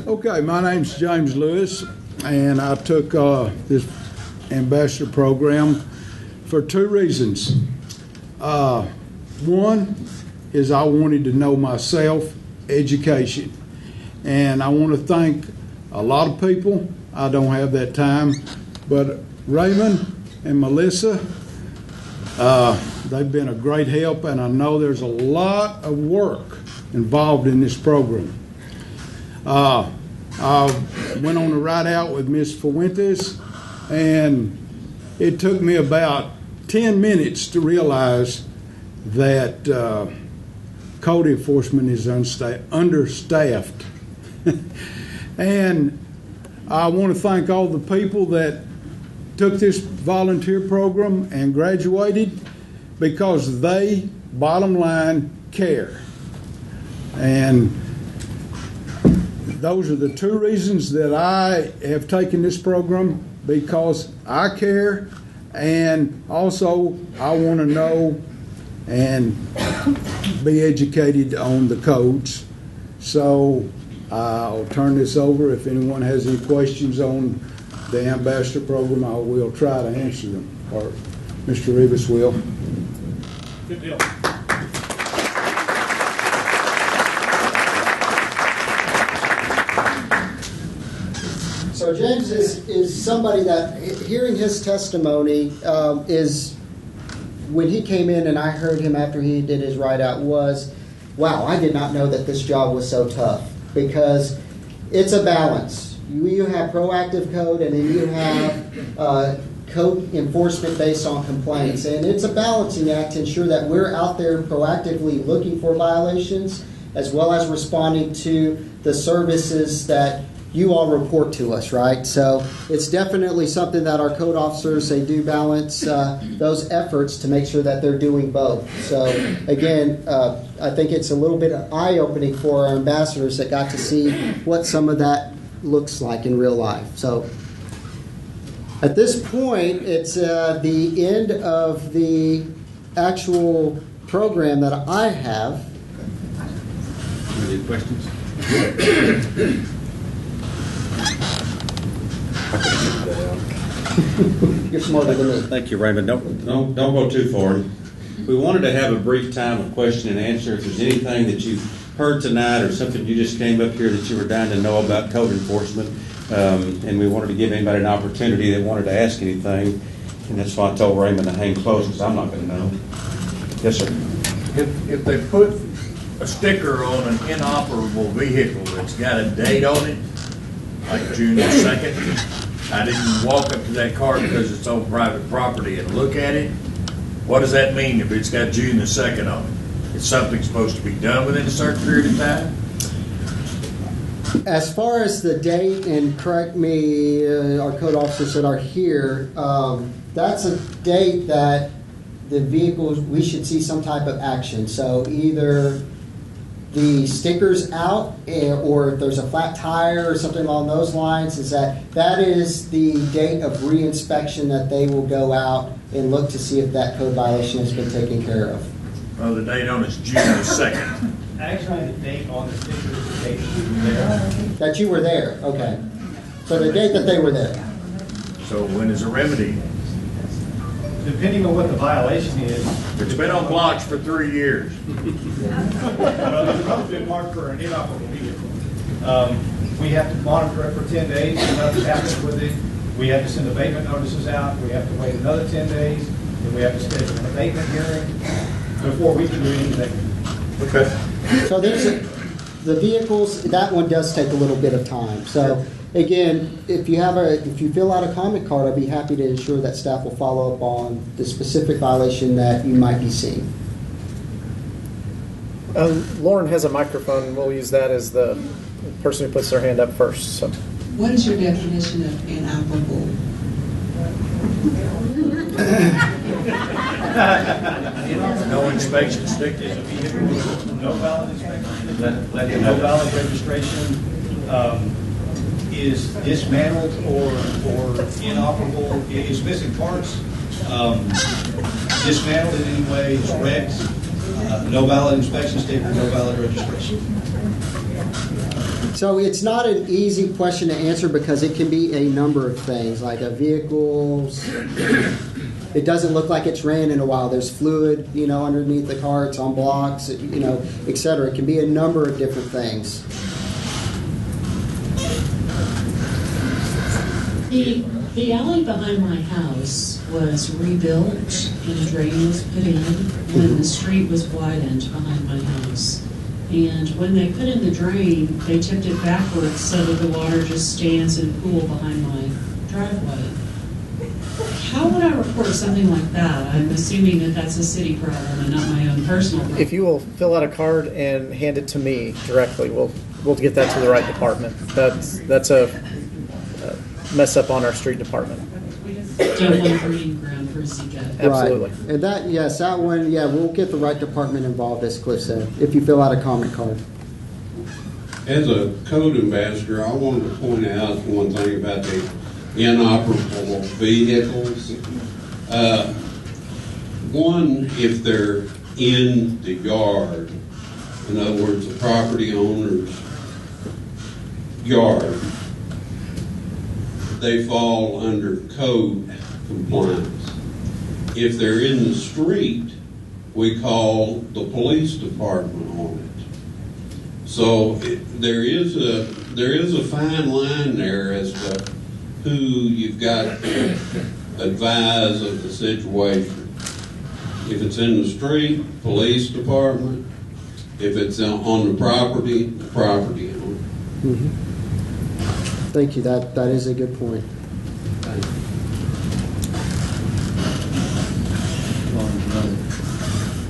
Okay, my name's James Lewis, and I took this ambassador program for two reasons. One is I wanted to know myself, education. And I want to thank a lot of people. I don't have that time, but Raymond and Melissa, they've been a great help, and I know there's a lot of work involved in this program. I went on the ride out with Ms. Fuentes, and it took me about 10 minutes to realize that code enforcement is understaffed. And I want to thank all the people that took this volunteer program and graduated, because they, bottom line, care. And those are the two reasons that I have taken this program, because I care, and also I want to know and be educated on the codes. So I'll turn this over. If anyone has any questions on the ambassador program, I will try to answer them, or Mr. Rivas will. Good deal. So James is somebody that, hearing his testimony, is, when he came in and I heard him after he did his write-out, was, wow, I did not know that this job was so tough, because it's a balance. You have proactive code, and then you have code enforcement based on complaints. And it's a balancing act to ensure that we're out there proactively looking for violations, as well as responding to the services that you all report to us, right? So it's definitely something that our code officers, they do balance those efforts to make sure that they're doing both. So again, I think it's a little bit eye-opening for our ambassadors that got to see what some of that looks like in real life. So at this point, it's the end of the actual program that I have. Any questions? You're smarter than me. Thank you, Raymond. Don't go too far. We wanted to have a brief time of question and answer. If there's anything that you've heard tonight or something you just came up here that you were dying to know about code enforcement, and we wanted to give anybody an opportunity that wanted to ask anything, and that's why I told Raymond to hang close, because I'm not going to know. Yes, sir. If they put a sticker on an inoperable vehicle that's got a date on it, like June 2nd, I didn't walk up to that car because it's on private property and look at it, What does that mean if it's got June the 2nd on it? Is something supposed to be done within a certain period of time? As far as the date, and correct me, our code officers that are here, that's a date that the vehicles, we should see some type of action. So either the sticker's out, or if there's a flat tire or something along those lines, that is the date of re-inspection that they will go out and look to see if that code violation has been taken care of. Well, the date on it's June the 2nd. Actually, the date on the sticker is the date that we were there. That you were there, okay. So the date that they were there. So when is a remedy? Depending on what the violation is. It's been on blocks for 3 years. Well, the road's been marked for an inoperable vehicle. We have to monitor it for 10 days. If nothing happens with it, we have to send abatement notices out. We have to wait another 10 days. Then we have to schedule an abatement hearing before we can do anything. Okay. So the vehicles, that one does take a little bit of time. So again, if you fill out a comment card, I'd be happy to ensure that staff will follow up on the specific violation that you might be seeing. Lauren has a microphone. We'll use that as the person who puts their hand up first. So. What is your definition of inoperable? No inspection sticker. No valid inspection. No valid registration is dismantled or inoperable. It is missing parts. Dismantled in any way, is wrecked. No valid inspection sticker, no valid registration. So it's not an easy question to answer because it can be a number of things, like a vehicle's, it doesn't look like it's ran in a while. There's fluid, underneath the car, it's on blocks, et cetera. It can be a number of different things. The alley behind my house was rebuilt and a drain was put in when the street was widened behind my house. And when they put in the drain, they tipped it backwards so that the water just stands in a pool behind my driveway. How would I report something like that? I'm assuming that that's a city problem and not my own personal problem. If you will fill out a card and hand it to me directly, we'll get that to the right department. That's a mess up on our street department. Don't want a breeding ground for Zika. Absolutely. Right. And that one, we'll get the right department involved, as Cliff said, if you fill out a comment card. As a code ambassador, I wanted to point out one thing about the inoperable vehicles. One, if they're in the yard, in other words, the property owner's yard, they fall under code compliance. If they're in the street, we call the police department on it. So there is a fine line there as to who you've got to advise of the situation. If it's in the street, police department. If it's on the property owner. Mm-hmm. Thank you. That is a good point.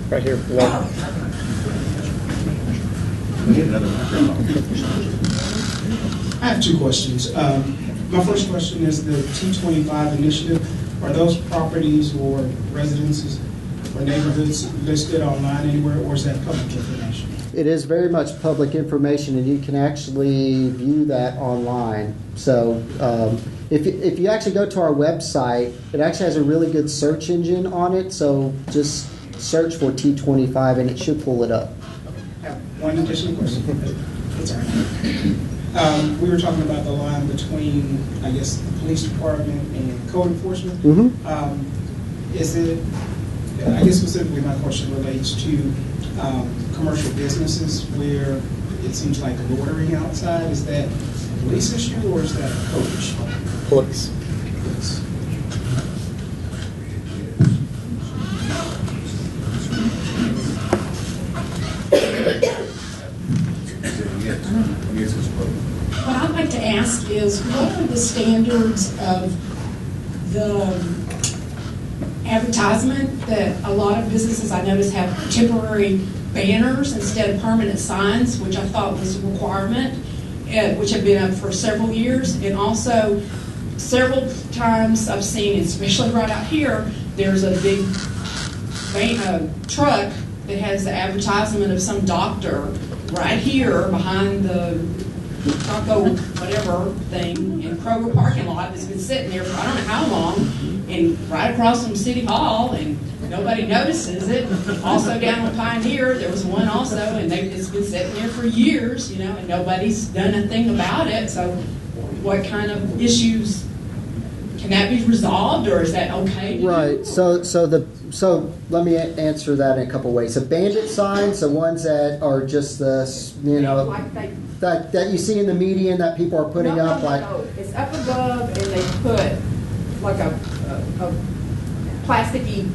Right here. Lauren. I have two questions. My first question is the T25 initiative. Are those properties or residences or neighborhoods listed online anywhere, or is that public information? It is very much public information, and you can actually view that online. So if you actually go to our website, it actually has a really good search engine on it. So just search for T25, and it should pull it up. I have one additional question. It's all right. We were talking about the line between, I guess, the police department and code enforcement. Mm-hmm. Is it, I guess specifically my question relates to commercial businesses where it seems like loitering outside. Is that a police issue or is that a code issue? Police. What I'd like to ask is, what are the standards of the advertisement that a lot of businesses I notice have temporary banners instead of permanent signs, which I thought was a requirement, which have been up for several years. And also, several times I've seen, especially right out here, there's a big truck that has the advertisement of some doctor right here behind the Taco whatever thing in Kroger parking lot that's been sitting there for I don't know how long, and right across from City Hall, and nobody notices it. Also down on Pioneer, there was one also, and it's been sitting there for years, and nobody's done a thing about it. So what kind of issues, can that be resolved, or is that okay? Right. So let me answer that in a couple ways. The bandit signs, the ones that are just the that you see in the median that people are putting up, like it's up above, and they put like a plasticky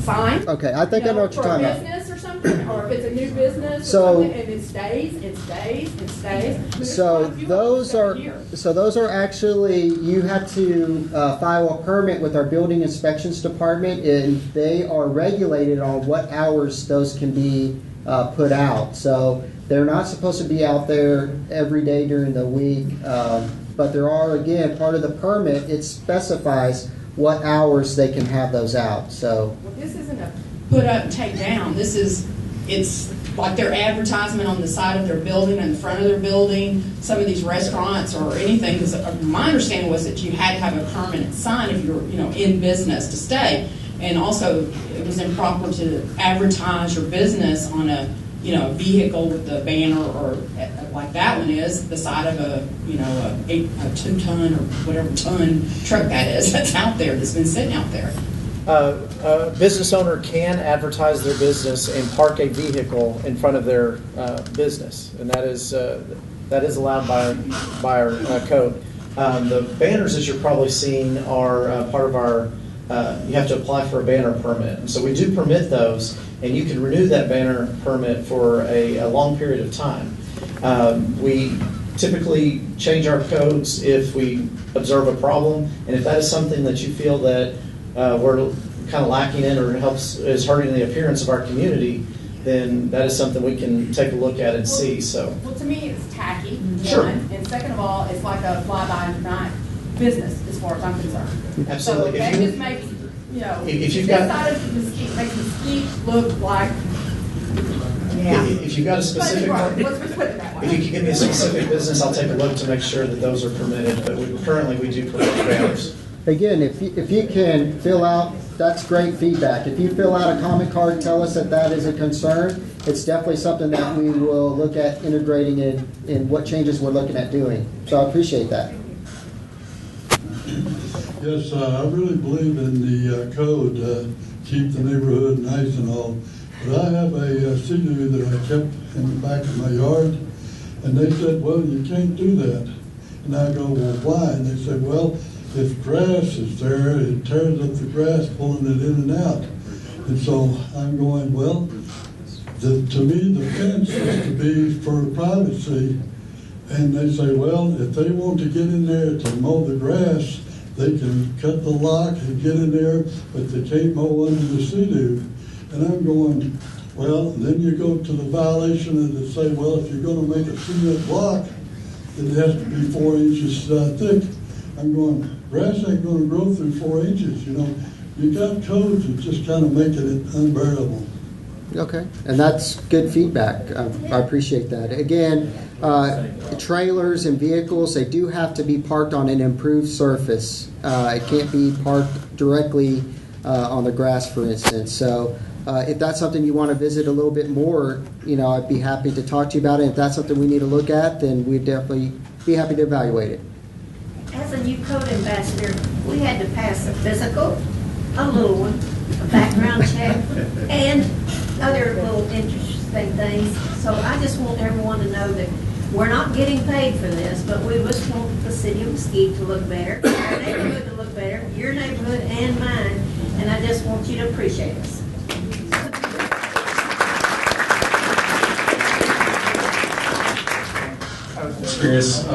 sign. Okay, I think I know what you're talking about. For a business or something, or if it's a new business, so, or something, and it stays. So those are actually, you have to file a permit with our building inspections department, and they are regulated on what hours those can be put out. So they're not supposed to be out there every day during the week, but there are, again, part of the permit, it specifies what hours they can have those out. So well, this isn't a put up and take down. It's like their advertisement on the side of their building, in the front of their building, some of these restaurants or anything. Because my understanding was that you had to have a permanent sign if you're in business to stay. And also, it was improper to advertise your business on a vehicle with the banner, or like that one is, the side of a 2-ton or whatever ton truck that is that's out there, that's been sitting out there. A business owner can advertise their business and park a vehicle in front of their business, and that is allowed by our code. The banners that you're probably seeing are part of our. You have to apply for a banner permit, and so we do permit those, and you can renew that banner permit for a long period of time. We typically change our codes if we observe a problem, and if that is something that you feel that we're kind of lacking in, or is hurting the appearance of our community, then that is something we can take a look at and see. So, well, to me, it's tacky. Sure. One, and second of all, it's like a fly-by-night business, as far as I'm concerned. Absolutely. So that just makes if you've this got side of Mesquite makes Mesquite look like. Yeah. If you've got a specific, let's put it that way. if you can give me a specific business, I'll take a look to make sure that those are permitted. But currently, we do permit banners. again, if you can fill out, that's great feedback. If you fill out a comment card, tell us that is a concern. It's definitely something that we will look at integrating in what changes we're looking at doing. So I appreciate that. Yes, I really believe in the code, keep the neighborhood nice and all. But I have a sea-doo that I kept in the back of my yard, and they said, well, you can't do that. And I go, well, why? And they said, well, if grass is there, it tears up the grass, pulling it in and out. And so I'm going, well, to me, the fence is to be for privacy. And they say, well, if they want to get in there to mow the grass, they can cut the lock and get in there, but they can't mow under the sea-doo. And I'm going, well, then you go to the violation and they say, well, if you're going to make a cement block, it has to be 4 inches thick. I'm going, grass ain't going to grow through 4 inches. You know, you got codes that just kind of making it unbearable. Okay, and that's good feedback. I appreciate that. Again, trailers and vehicles, they do have to be parked on an improved surface. It can't be parked directly on the grass, for instance. So if that's something you want to visit a little bit more, I'd be happy to talk to you about it. If that's something we need to look at, then we'd definitely be happy to evaluate it. As a new code ambassador, we had to pass a physical, a little one, a background check, and other little interesting things. So I just want everyone to know that we're not getting paid for this, but we just want the city of Mesquite to look better, our neighborhood to look better, your neighborhood and mine, and I just want you to appreciate us. Experience.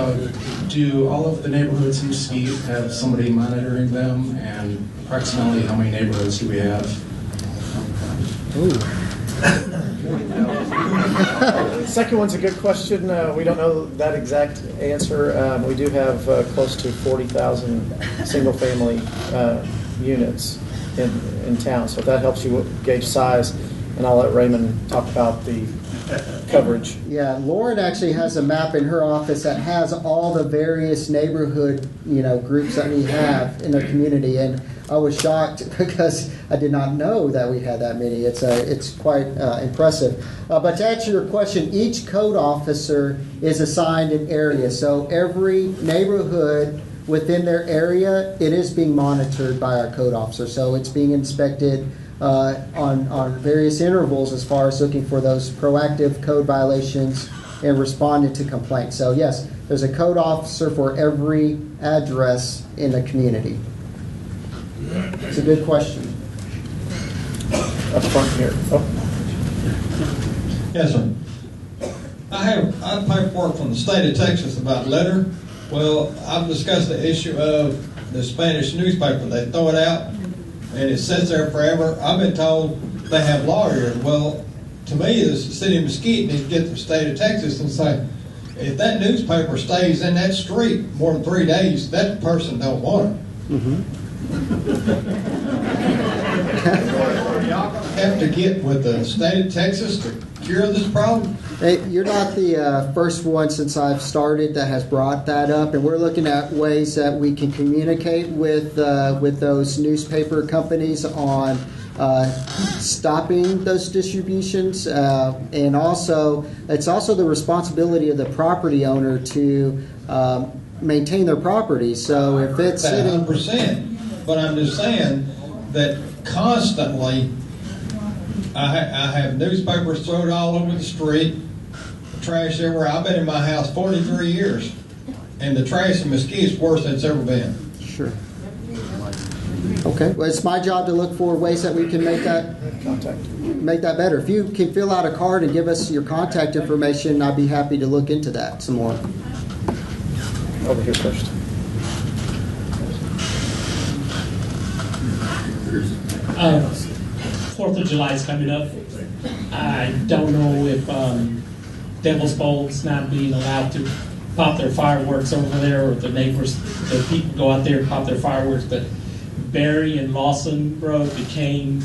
Do all of the neighborhoods in Mesquite have somebody monitoring them, and approximately how many neighborhoods do we have? Second one's a good question. We don't know that exact answer. We do have close to 40,000 single-family units in town, so if that helps you gauge size, and I'll let Raymond talk about the coverage. Yeah, Lauren actually has a map in her office that has all the various neighborhood, groups that we have in the community, and I was shocked because I did not know that we had that many. It's quite impressive. But to answer your question, each code officer is assigned an area, so every neighborhood within their area, it is being monitored by our code officer. So it's being inspected on various intervals as far as looking for those proactive code violations and responding to complaints. So yes, there's a code officer for every address in the community. It's a good question. Up front here. Oh. Yes, sir. I have paperwork from the state of Texas about litter. Well, I've discussed the issue of the Spanish newspaper. They throw it out, and it sits there forever. I've been told they have lawyers. Well, to me, the city of Mesquite needs to get the state of Texas and say, if that newspaper stays in that street more than 3 days, that person don't want it. Mm-hmm. Y'all gonna have to get with the state of Texas to cure this problem? Hey, you're not the first one since I've started that has brought that up, and we're looking at ways that we can communicate with those newspaper companies on stopping those distributions, and also it's also the responsibility of the property owner to maintain their property. So if it's 100%, but I'm just saying that constantly I have newspapers thrown all over the street, trash everywhere. I've been in my house 43 years, and the trash in Mesquite is worse than it's ever been. Sure. Okay. Well, it's my job to look for ways that we can make that better. If you can fill out a card and give us your contact information, I'd be happy to look into that some more. Over here first. Fourth of July is coming up. I don't know if Devil's Bowl's not being allowed to pop their fireworks over there, or the neighbors, the people go out there and pop their fireworks, but Barry and Lawson Road became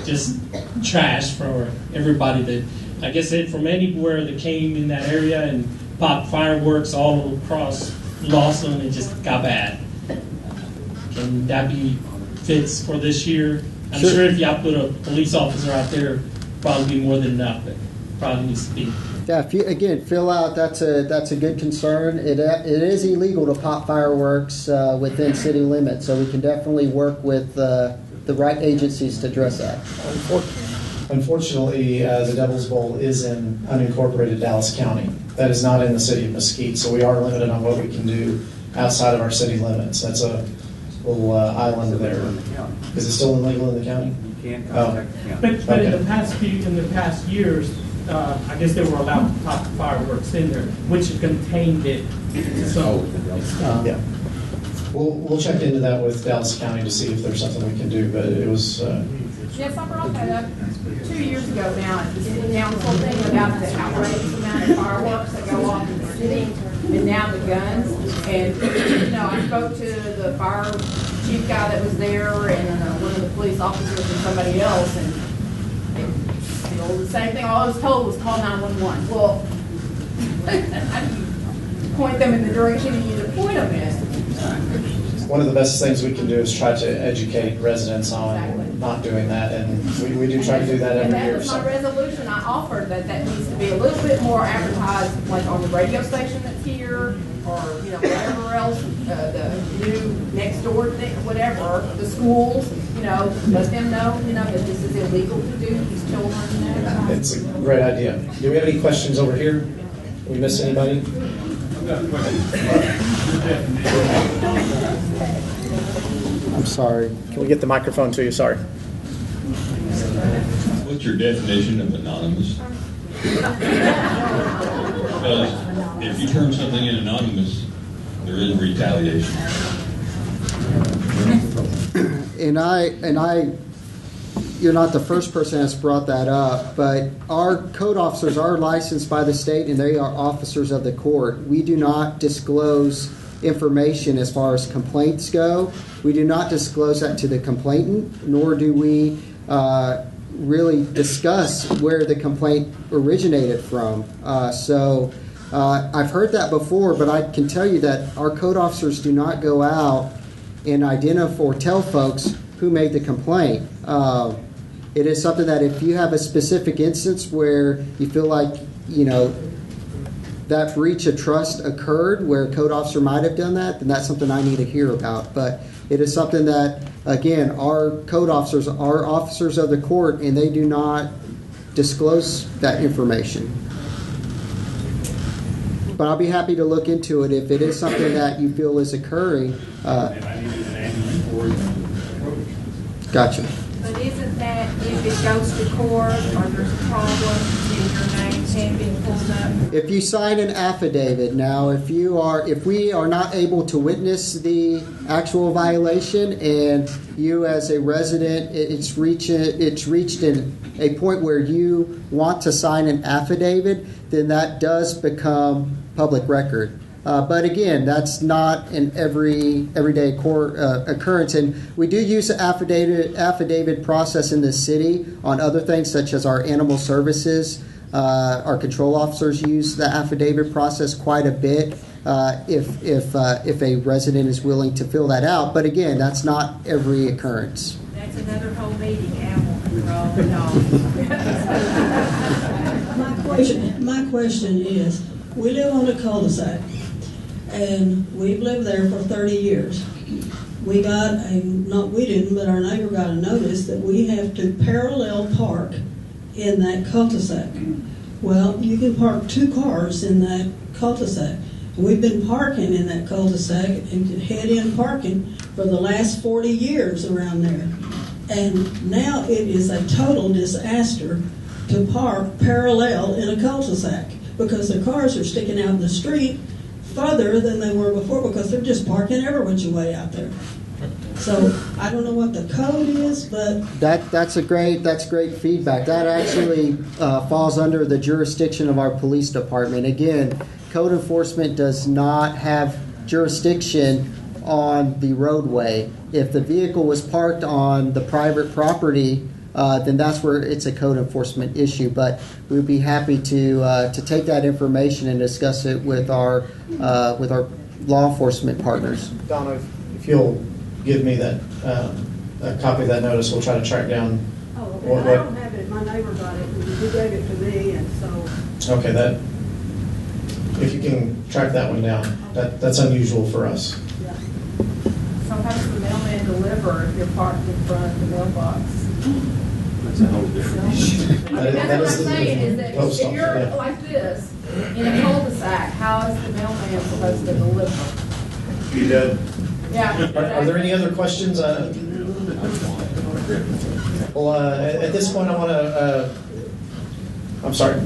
just trash for everybody that, I guess, from anywhere that came in that area and popped fireworks all across Lawson. It just got bad. Can that be fixed for this year? I'm sure if y'all put a police officer out there, probably be more than enough, but probably needs to be. Yeah, if you, again, fill out, that's a good concern. It is illegal to pop fireworks within city limits, so we can definitely work with the right agencies to address that. Unfortunately, the Devil's Bowl is in unincorporated Dallas County. That is not in the city of Mesquite, so we are limited on what we can do outside of our city limits. That's a little island there. Is it still illegal in the county? You can't contact the county. But in the past years, I guess they were allowed to pop fireworks in there, which contained it. So yeah, we'll check into that with Dallas County to see if there's something we can do. But it was. Yes, I brought that up 2 years ago now at the city council thing about the outrageous amount of fireworks that go off in the city, and now the guns. And I spoke to the fire chief guy that was there, and one of the police officers and somebody else, and the same thing. All I was told was call 911. Well, how do you point them in the direction you need to point them in? One of the best things we can do is try to educate residents on not doing that, and we do try to do that every year. And that was my resolution. I offered that needs to be a little bit more advertised, like on the radio station that's here, or whatever else, the new next door thing, whatever, the schools. Let them know, that this is illegal to do. These children. It's a great idea. Do we have any questions over here? Did we miss anybody? I'm sorry. Can we get the microphone to you? Sorry. What's your definition of anonymous? Because if you turn something in anonymous, there is retaliation. You're not the first person that's brought that up, but our code officers are licensed by the state and they are officers of the court. We do not disclose information as far as complaints go. We do not disclose that to the complainant, nor do we really discuss where the complaint originated from. I've heard that before, but I can tell you that our code officers do not go out and identify or tell folks who made the complaint. It is something that if you have a specific instance where you feel like, that breach of trust occurred where a code officer might have done that, then that's something I need to hear about. But it is something that, again, our code officers are officers of the court and they do not disclose that information. But I'll be happy to look into it if it is something that you feel is occurring. Gotcha. But isn't that if it goes to court or there's a problem, then your name can be pulled up? If you sign an affidavit, now if we are not able to witness the actual violation and you as a resident, it's reached in a point where you want to sign an affidavit, then that does become public record. But again, that's not an everyday occurrence, and we do use the affidavit process in the city on other things such as our animal services. Our control officers use the affidavit process quite a bit if a resident is willing to fill that out. But again, that's not every occurrence. That's another whole meeting, animal control and all. My question is, we live on a cul-de-sac. And we've lived there for 30 years. We didn't, but our neighbor got a notice that we have to parallel park in that cul-de-sac. Well, you can park 2 cars in that cul-de-sac. We've been parking in that cul-de-sac and head-in parking for the last 40 years around there. And now it is a total disaster to park parallel in a cul-de-sac because the cars are sticking out in the street further than they were before because they're just parking every which way out there. So I don't know what the code is, but that's great feedback. That actually falls under the jurisdiction of our police department. Again, code enforcement does not have jurisdiction on the roadway. If the vehicle was parked on the private property, then that's where it's a code enforcement issue. But we'd be happy to take that information and discuss it with our law enforcement partners. Donna, if you'll give me that a copy of that notice, we'll try to track down. Oh, okay. I don't have it. My neighbor got it, and he gave it to me, and so. Okay, if you can track that one down, that's unusual for us. Yeah. So how does the mailman deliver if you're parked in front of the mailbox? That's a whole different issue. That's what I'm saying, is that if you're like this, in a cul-de-sac, how is the mailman supposed to deliver? He does. Yeah. Are there any other questions? Well, at this point, I want to. I'm sorry,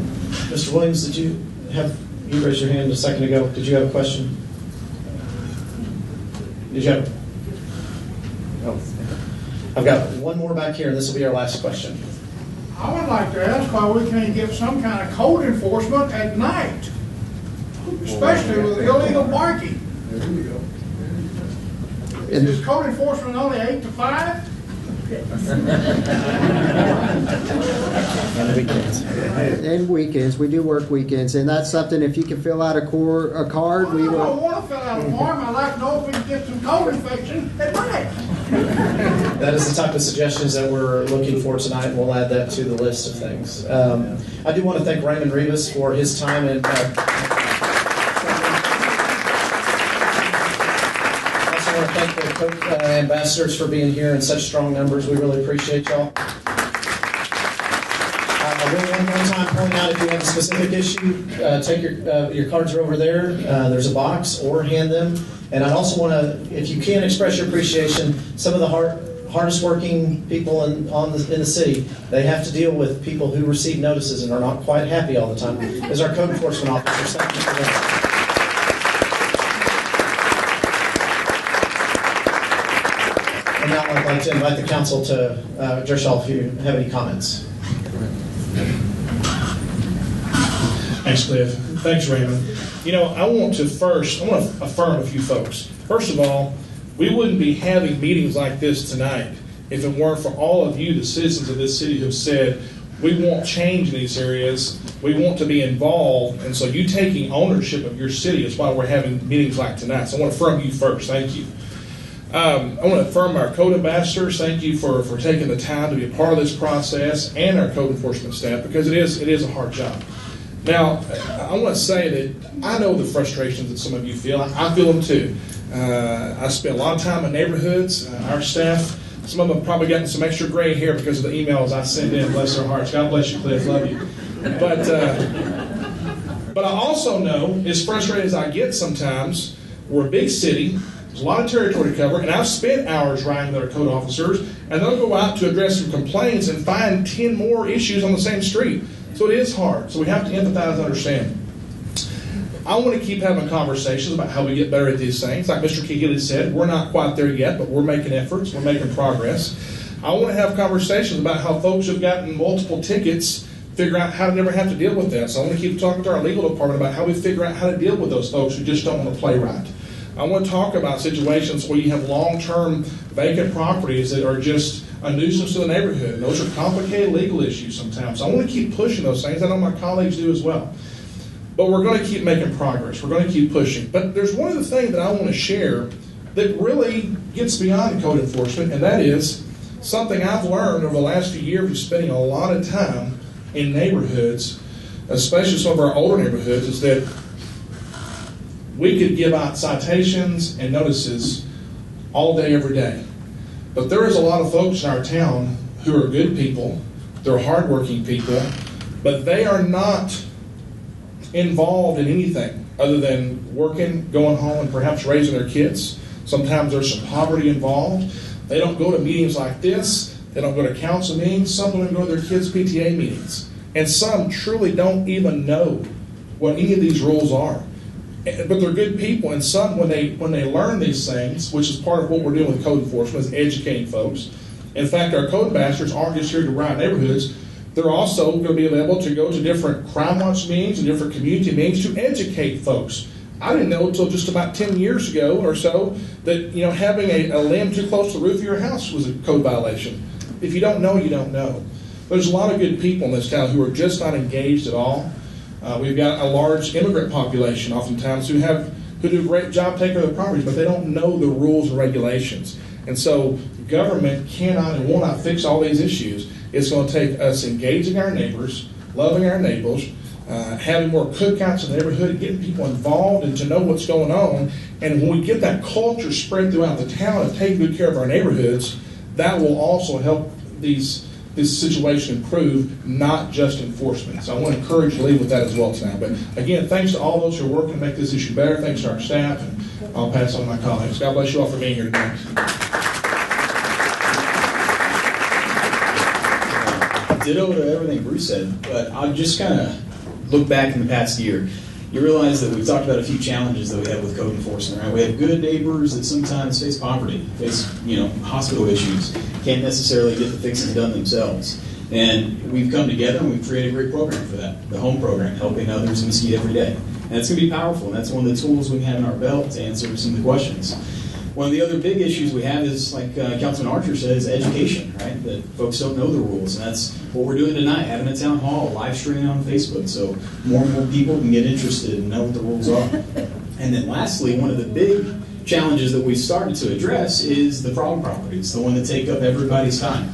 Mr. Williams. Did you raised your hand a second ago? Did you have a question? Did you have? Oh, I've got one more back here, and this will be our last question. I would like to ask why we can't get some kind of code enforcement at night, especially with illegal parking. Is code enforcement only 8 to 5? And weekends. We do work weekends, and that's something. If you can fill out a card, we will. I don't want to fill out a form. I'd like to know if we can get some code infection at night. That is the type of suggestions that we're looking for tonight, and we'll add that to the list of things. I do want to thank Raymond Rivas for his time and. I want to thank the Coke ambassadors for being here in such strong numbers. We really appreciate y'all. I will one more time point out, if you have a specific issue, take your cards are over there. There's a box, or hand them. And I also want to, if you can express your appreciation, some of the hardest working people in the city, they have to deal with people who receive notices and are not quite happy all the time, is our code enforcement officers. Thank you for that. And now I'd like to invite the council to address y'all if you have any comments. Thanks, Cliff. Thanks, Raymond. You know, I want to affirm a few folks. First of all, we wouldn't be having meetings like this tonight if it weren't for all of you, the citizens of this city, who have said, we want change in these areas, we want to be involved, and so you taking ownership of your city is why we're having meetings like tonight. So I want to affirm you first. Thank you. I want to affirm our code ambassadors. Thank you for taking the time to be a part of this process, and our code enforcement staff, because it is a hard job. Now, I want to say that I know the frustrations that some of you feel. I feel them too. I spend a lot of time in neighborhoods. Our staff, some of them have probably gotten some extra gray hair because of the emails I send in. Bless their hearts. God bless you, Cliff. Love you. But I also know, as frustrated as I get sometimes, we're a big city. There's a lot of territory to cover, and I've spent hours writing with our code officers, and they'll go out to address some complaints and find 10 more issues on the same street. So it is hard. So we have to empathize and understand. I want to keep having conversations about how we get better at these things. Like Mr. Keegan said, we're not quite there yet, but we're making efforts. We're making progress. I want to have conversations about how folks who've gotten multiple tickets figure out how to never have to deal with that. So I want to keep talking to our legal department about how we figure out how to deal with those folks who just don't want to play right. I want to talk about situations where you have long-term vacant properties that are just a nuisance to the neighborhood. And those are complicated legal issues sometimes. So I want to keep pushing those things. I know my colleagues do as well. But we're going to keep making progress. We're going to keep pushing. But there's one other thing that I want to share that really gets beyond code enforcement, and that is something I've learned over the last few years of spending a lot of time in neighborhoods, especially some of our older neighborhoods, is that we could give out citations and notices all day, every day. But there is a lot of folks in our town who are good people, they're hardworking people, but they are not involved in anything other than working, going home, and perhaps raising their kids. Sometimes there's some poverty involved. They don't go to meetings like this. They don't go to council meetings. Some don't even go to their kids' PTA meetings. And some truly don't even know what any of these rules are. But they're good people, and some, when they learn these things, which is part of what we're doing with code enforcement, is educating folks. In fact, our code ambassadors aren't just here to ride neighborhoods. They're also going to be available to go to different crime watch meetings and different community meetings to educate folks. I didn't know until just about 10 years ago or so that having a limb too close to the roof of your house was a code violation. If you don't know, you don't know. There's a lot of good people in this town who are just not engaged at all. We've got a large immigrant population oftentimes who do a great job taking care of their properties, but they don't know the rules and regulations. And so government cannot and will not fix all these issues. It's going to take us engaging our neighbors, loving our neighbors, having more cookouts in the neighborhood, getting people involved and to know what's going on. And when we get that culture spread throughout the town of taking good care of our neighborhoods, that will also help this situation improve, not just enforcement. So I want to encourage you to leave with that as well tonight. But again, thanks to all those who are working to make this issue better. Thanks to our staff, and I'll pass on to my colleagues. God bless you all for being here tonight. Ditto to everything Bruce said, but I'll just kind of look back in the past year. You realize that we've talked about a few challenges that we have with code enforcement, right? We have good neighbors that sometimes face poverty, face hospital issues, can't necessarily get the fixes done themselves. And we've come together and we've created a great program for that, the home program, helping others in Mesquite every day. And it's going to be powerful, and that's one of the tools we have in our belt to answer some of the questions. One of the other big issues we have is, like Councilman Archer says, education, right? That folks don't know the rules, and that's what we're doing tonight, having a town hall, live streaming on Facebook, so more and more people can get interested and know what the rules are. And then lastly, one of the big challenges that we've started to address is the problem properties, the one that take up everybody's time,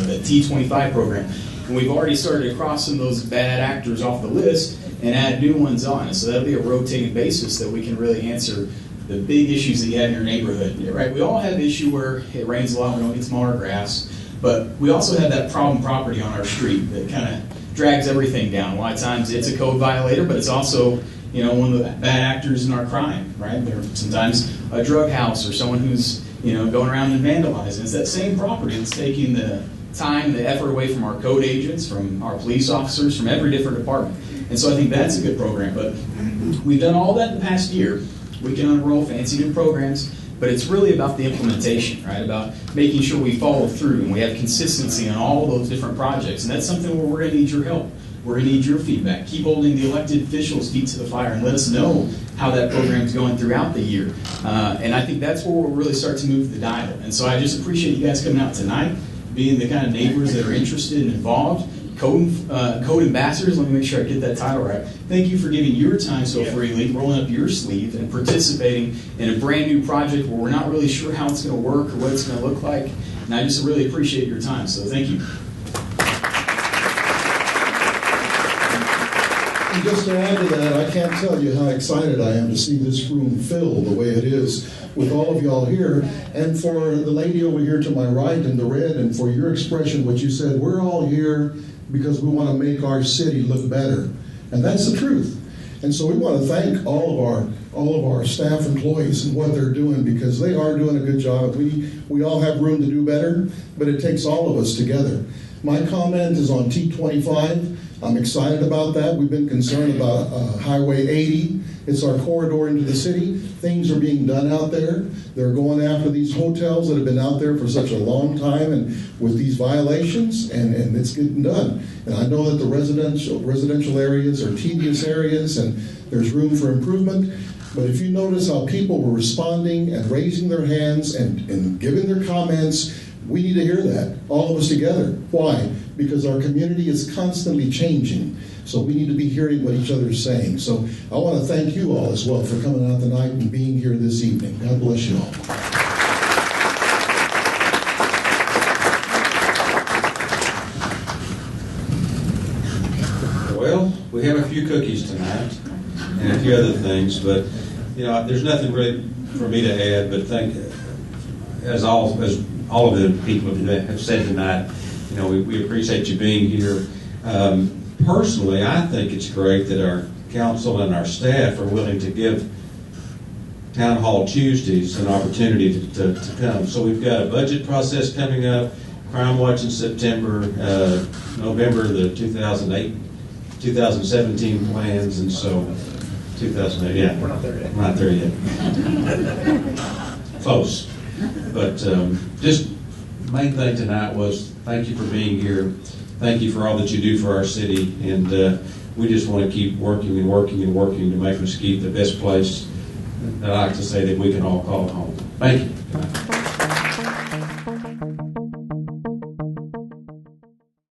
the T25 program. And we've already started to cross some of those bad actors off the list and add new ones on. So that'll be a rotating basis that we can really answer the big issues that you have in your neighborhood, right? We all have an issue where it rains a lot, we don't get some water grass, but we also have that problem property on our street that kind of drags everything down. A lot of times it's a code violator, but it's also one of the bad actors in our crime, right? There's sometimes a drug house or someone who's going around and vandalizing. It's that same property that's taking the time, the effort away from our code agents, from our police officers, from every different department. And so I think that's a good program. But we've done all that in the past year. We can unroll fancy new programs but it's really about the implementation, right? About making sure we follow through and we have consistency on all those different projects. And that's something where we're going to need your help. We're going to need your feedback. Keep holding the elected officials' feet to the fire and let us know how that program is going throughout the year. And I think that's where we'll really start to move the dial. And so I just appreciate you guys coming out tonight, being the kind of neighbors that are interested and involved. Code ambassadors, let me make sure I get that title right. Thank you for giving your time so freely, rolling up your sleeve, and participating in a brand new project where we're not really sure how it's going to work or what it's going to look like. And I just really appreciate your time, so thank you. And just to add to that, I can't tell you how excited I am to see this room filled the way it is with all of y'all here. And for the lady over here to my right in the red, and for your expression, what you said, we're all here because we want to make our city look better. And that's the truth. And so we want to thank all of our staff employees and what they're doing, because they are doing a good job. We all have room to do better, but it takes all of us together. My comment is on T25. I'm excited about that. We've been concerned about Highway 80. It's our corridor into the city. Things are being done out there. They're going after these hotels that have been out there for such a long time and with these violations, and it's getting done. And I know that the residential areas are tedious areas and there's room for improvement. But if you notice how people were responding and raising their hands and giving their comments, we need to hear that, all of us together. Why? Because our community is constantly changing. So we need to be hearing what each other is saying. So I want to thank you all as well for coming out tonight and being here this evening. God bless you all. Well, we have a few cookies tonight and a few other things, but there's nothing really for me to add. But as all of the people have said tonight, we appreciate you being here. Personally, I think it's great that our council and our staff are willing to give Town Hall Tuesdays an opportunity to come. So we've got a budget process coming up, Crime Watch in September, November, the 2017 plans, and so 2008, yeah. We're not there yet. We're not there yet. Close. But just the main thing tonight was thank you for being here. Thank you for all that you do for our city, and we just want to keep working and working and working to make Mesquite the best place that I like to say that we can all call home. Thank you.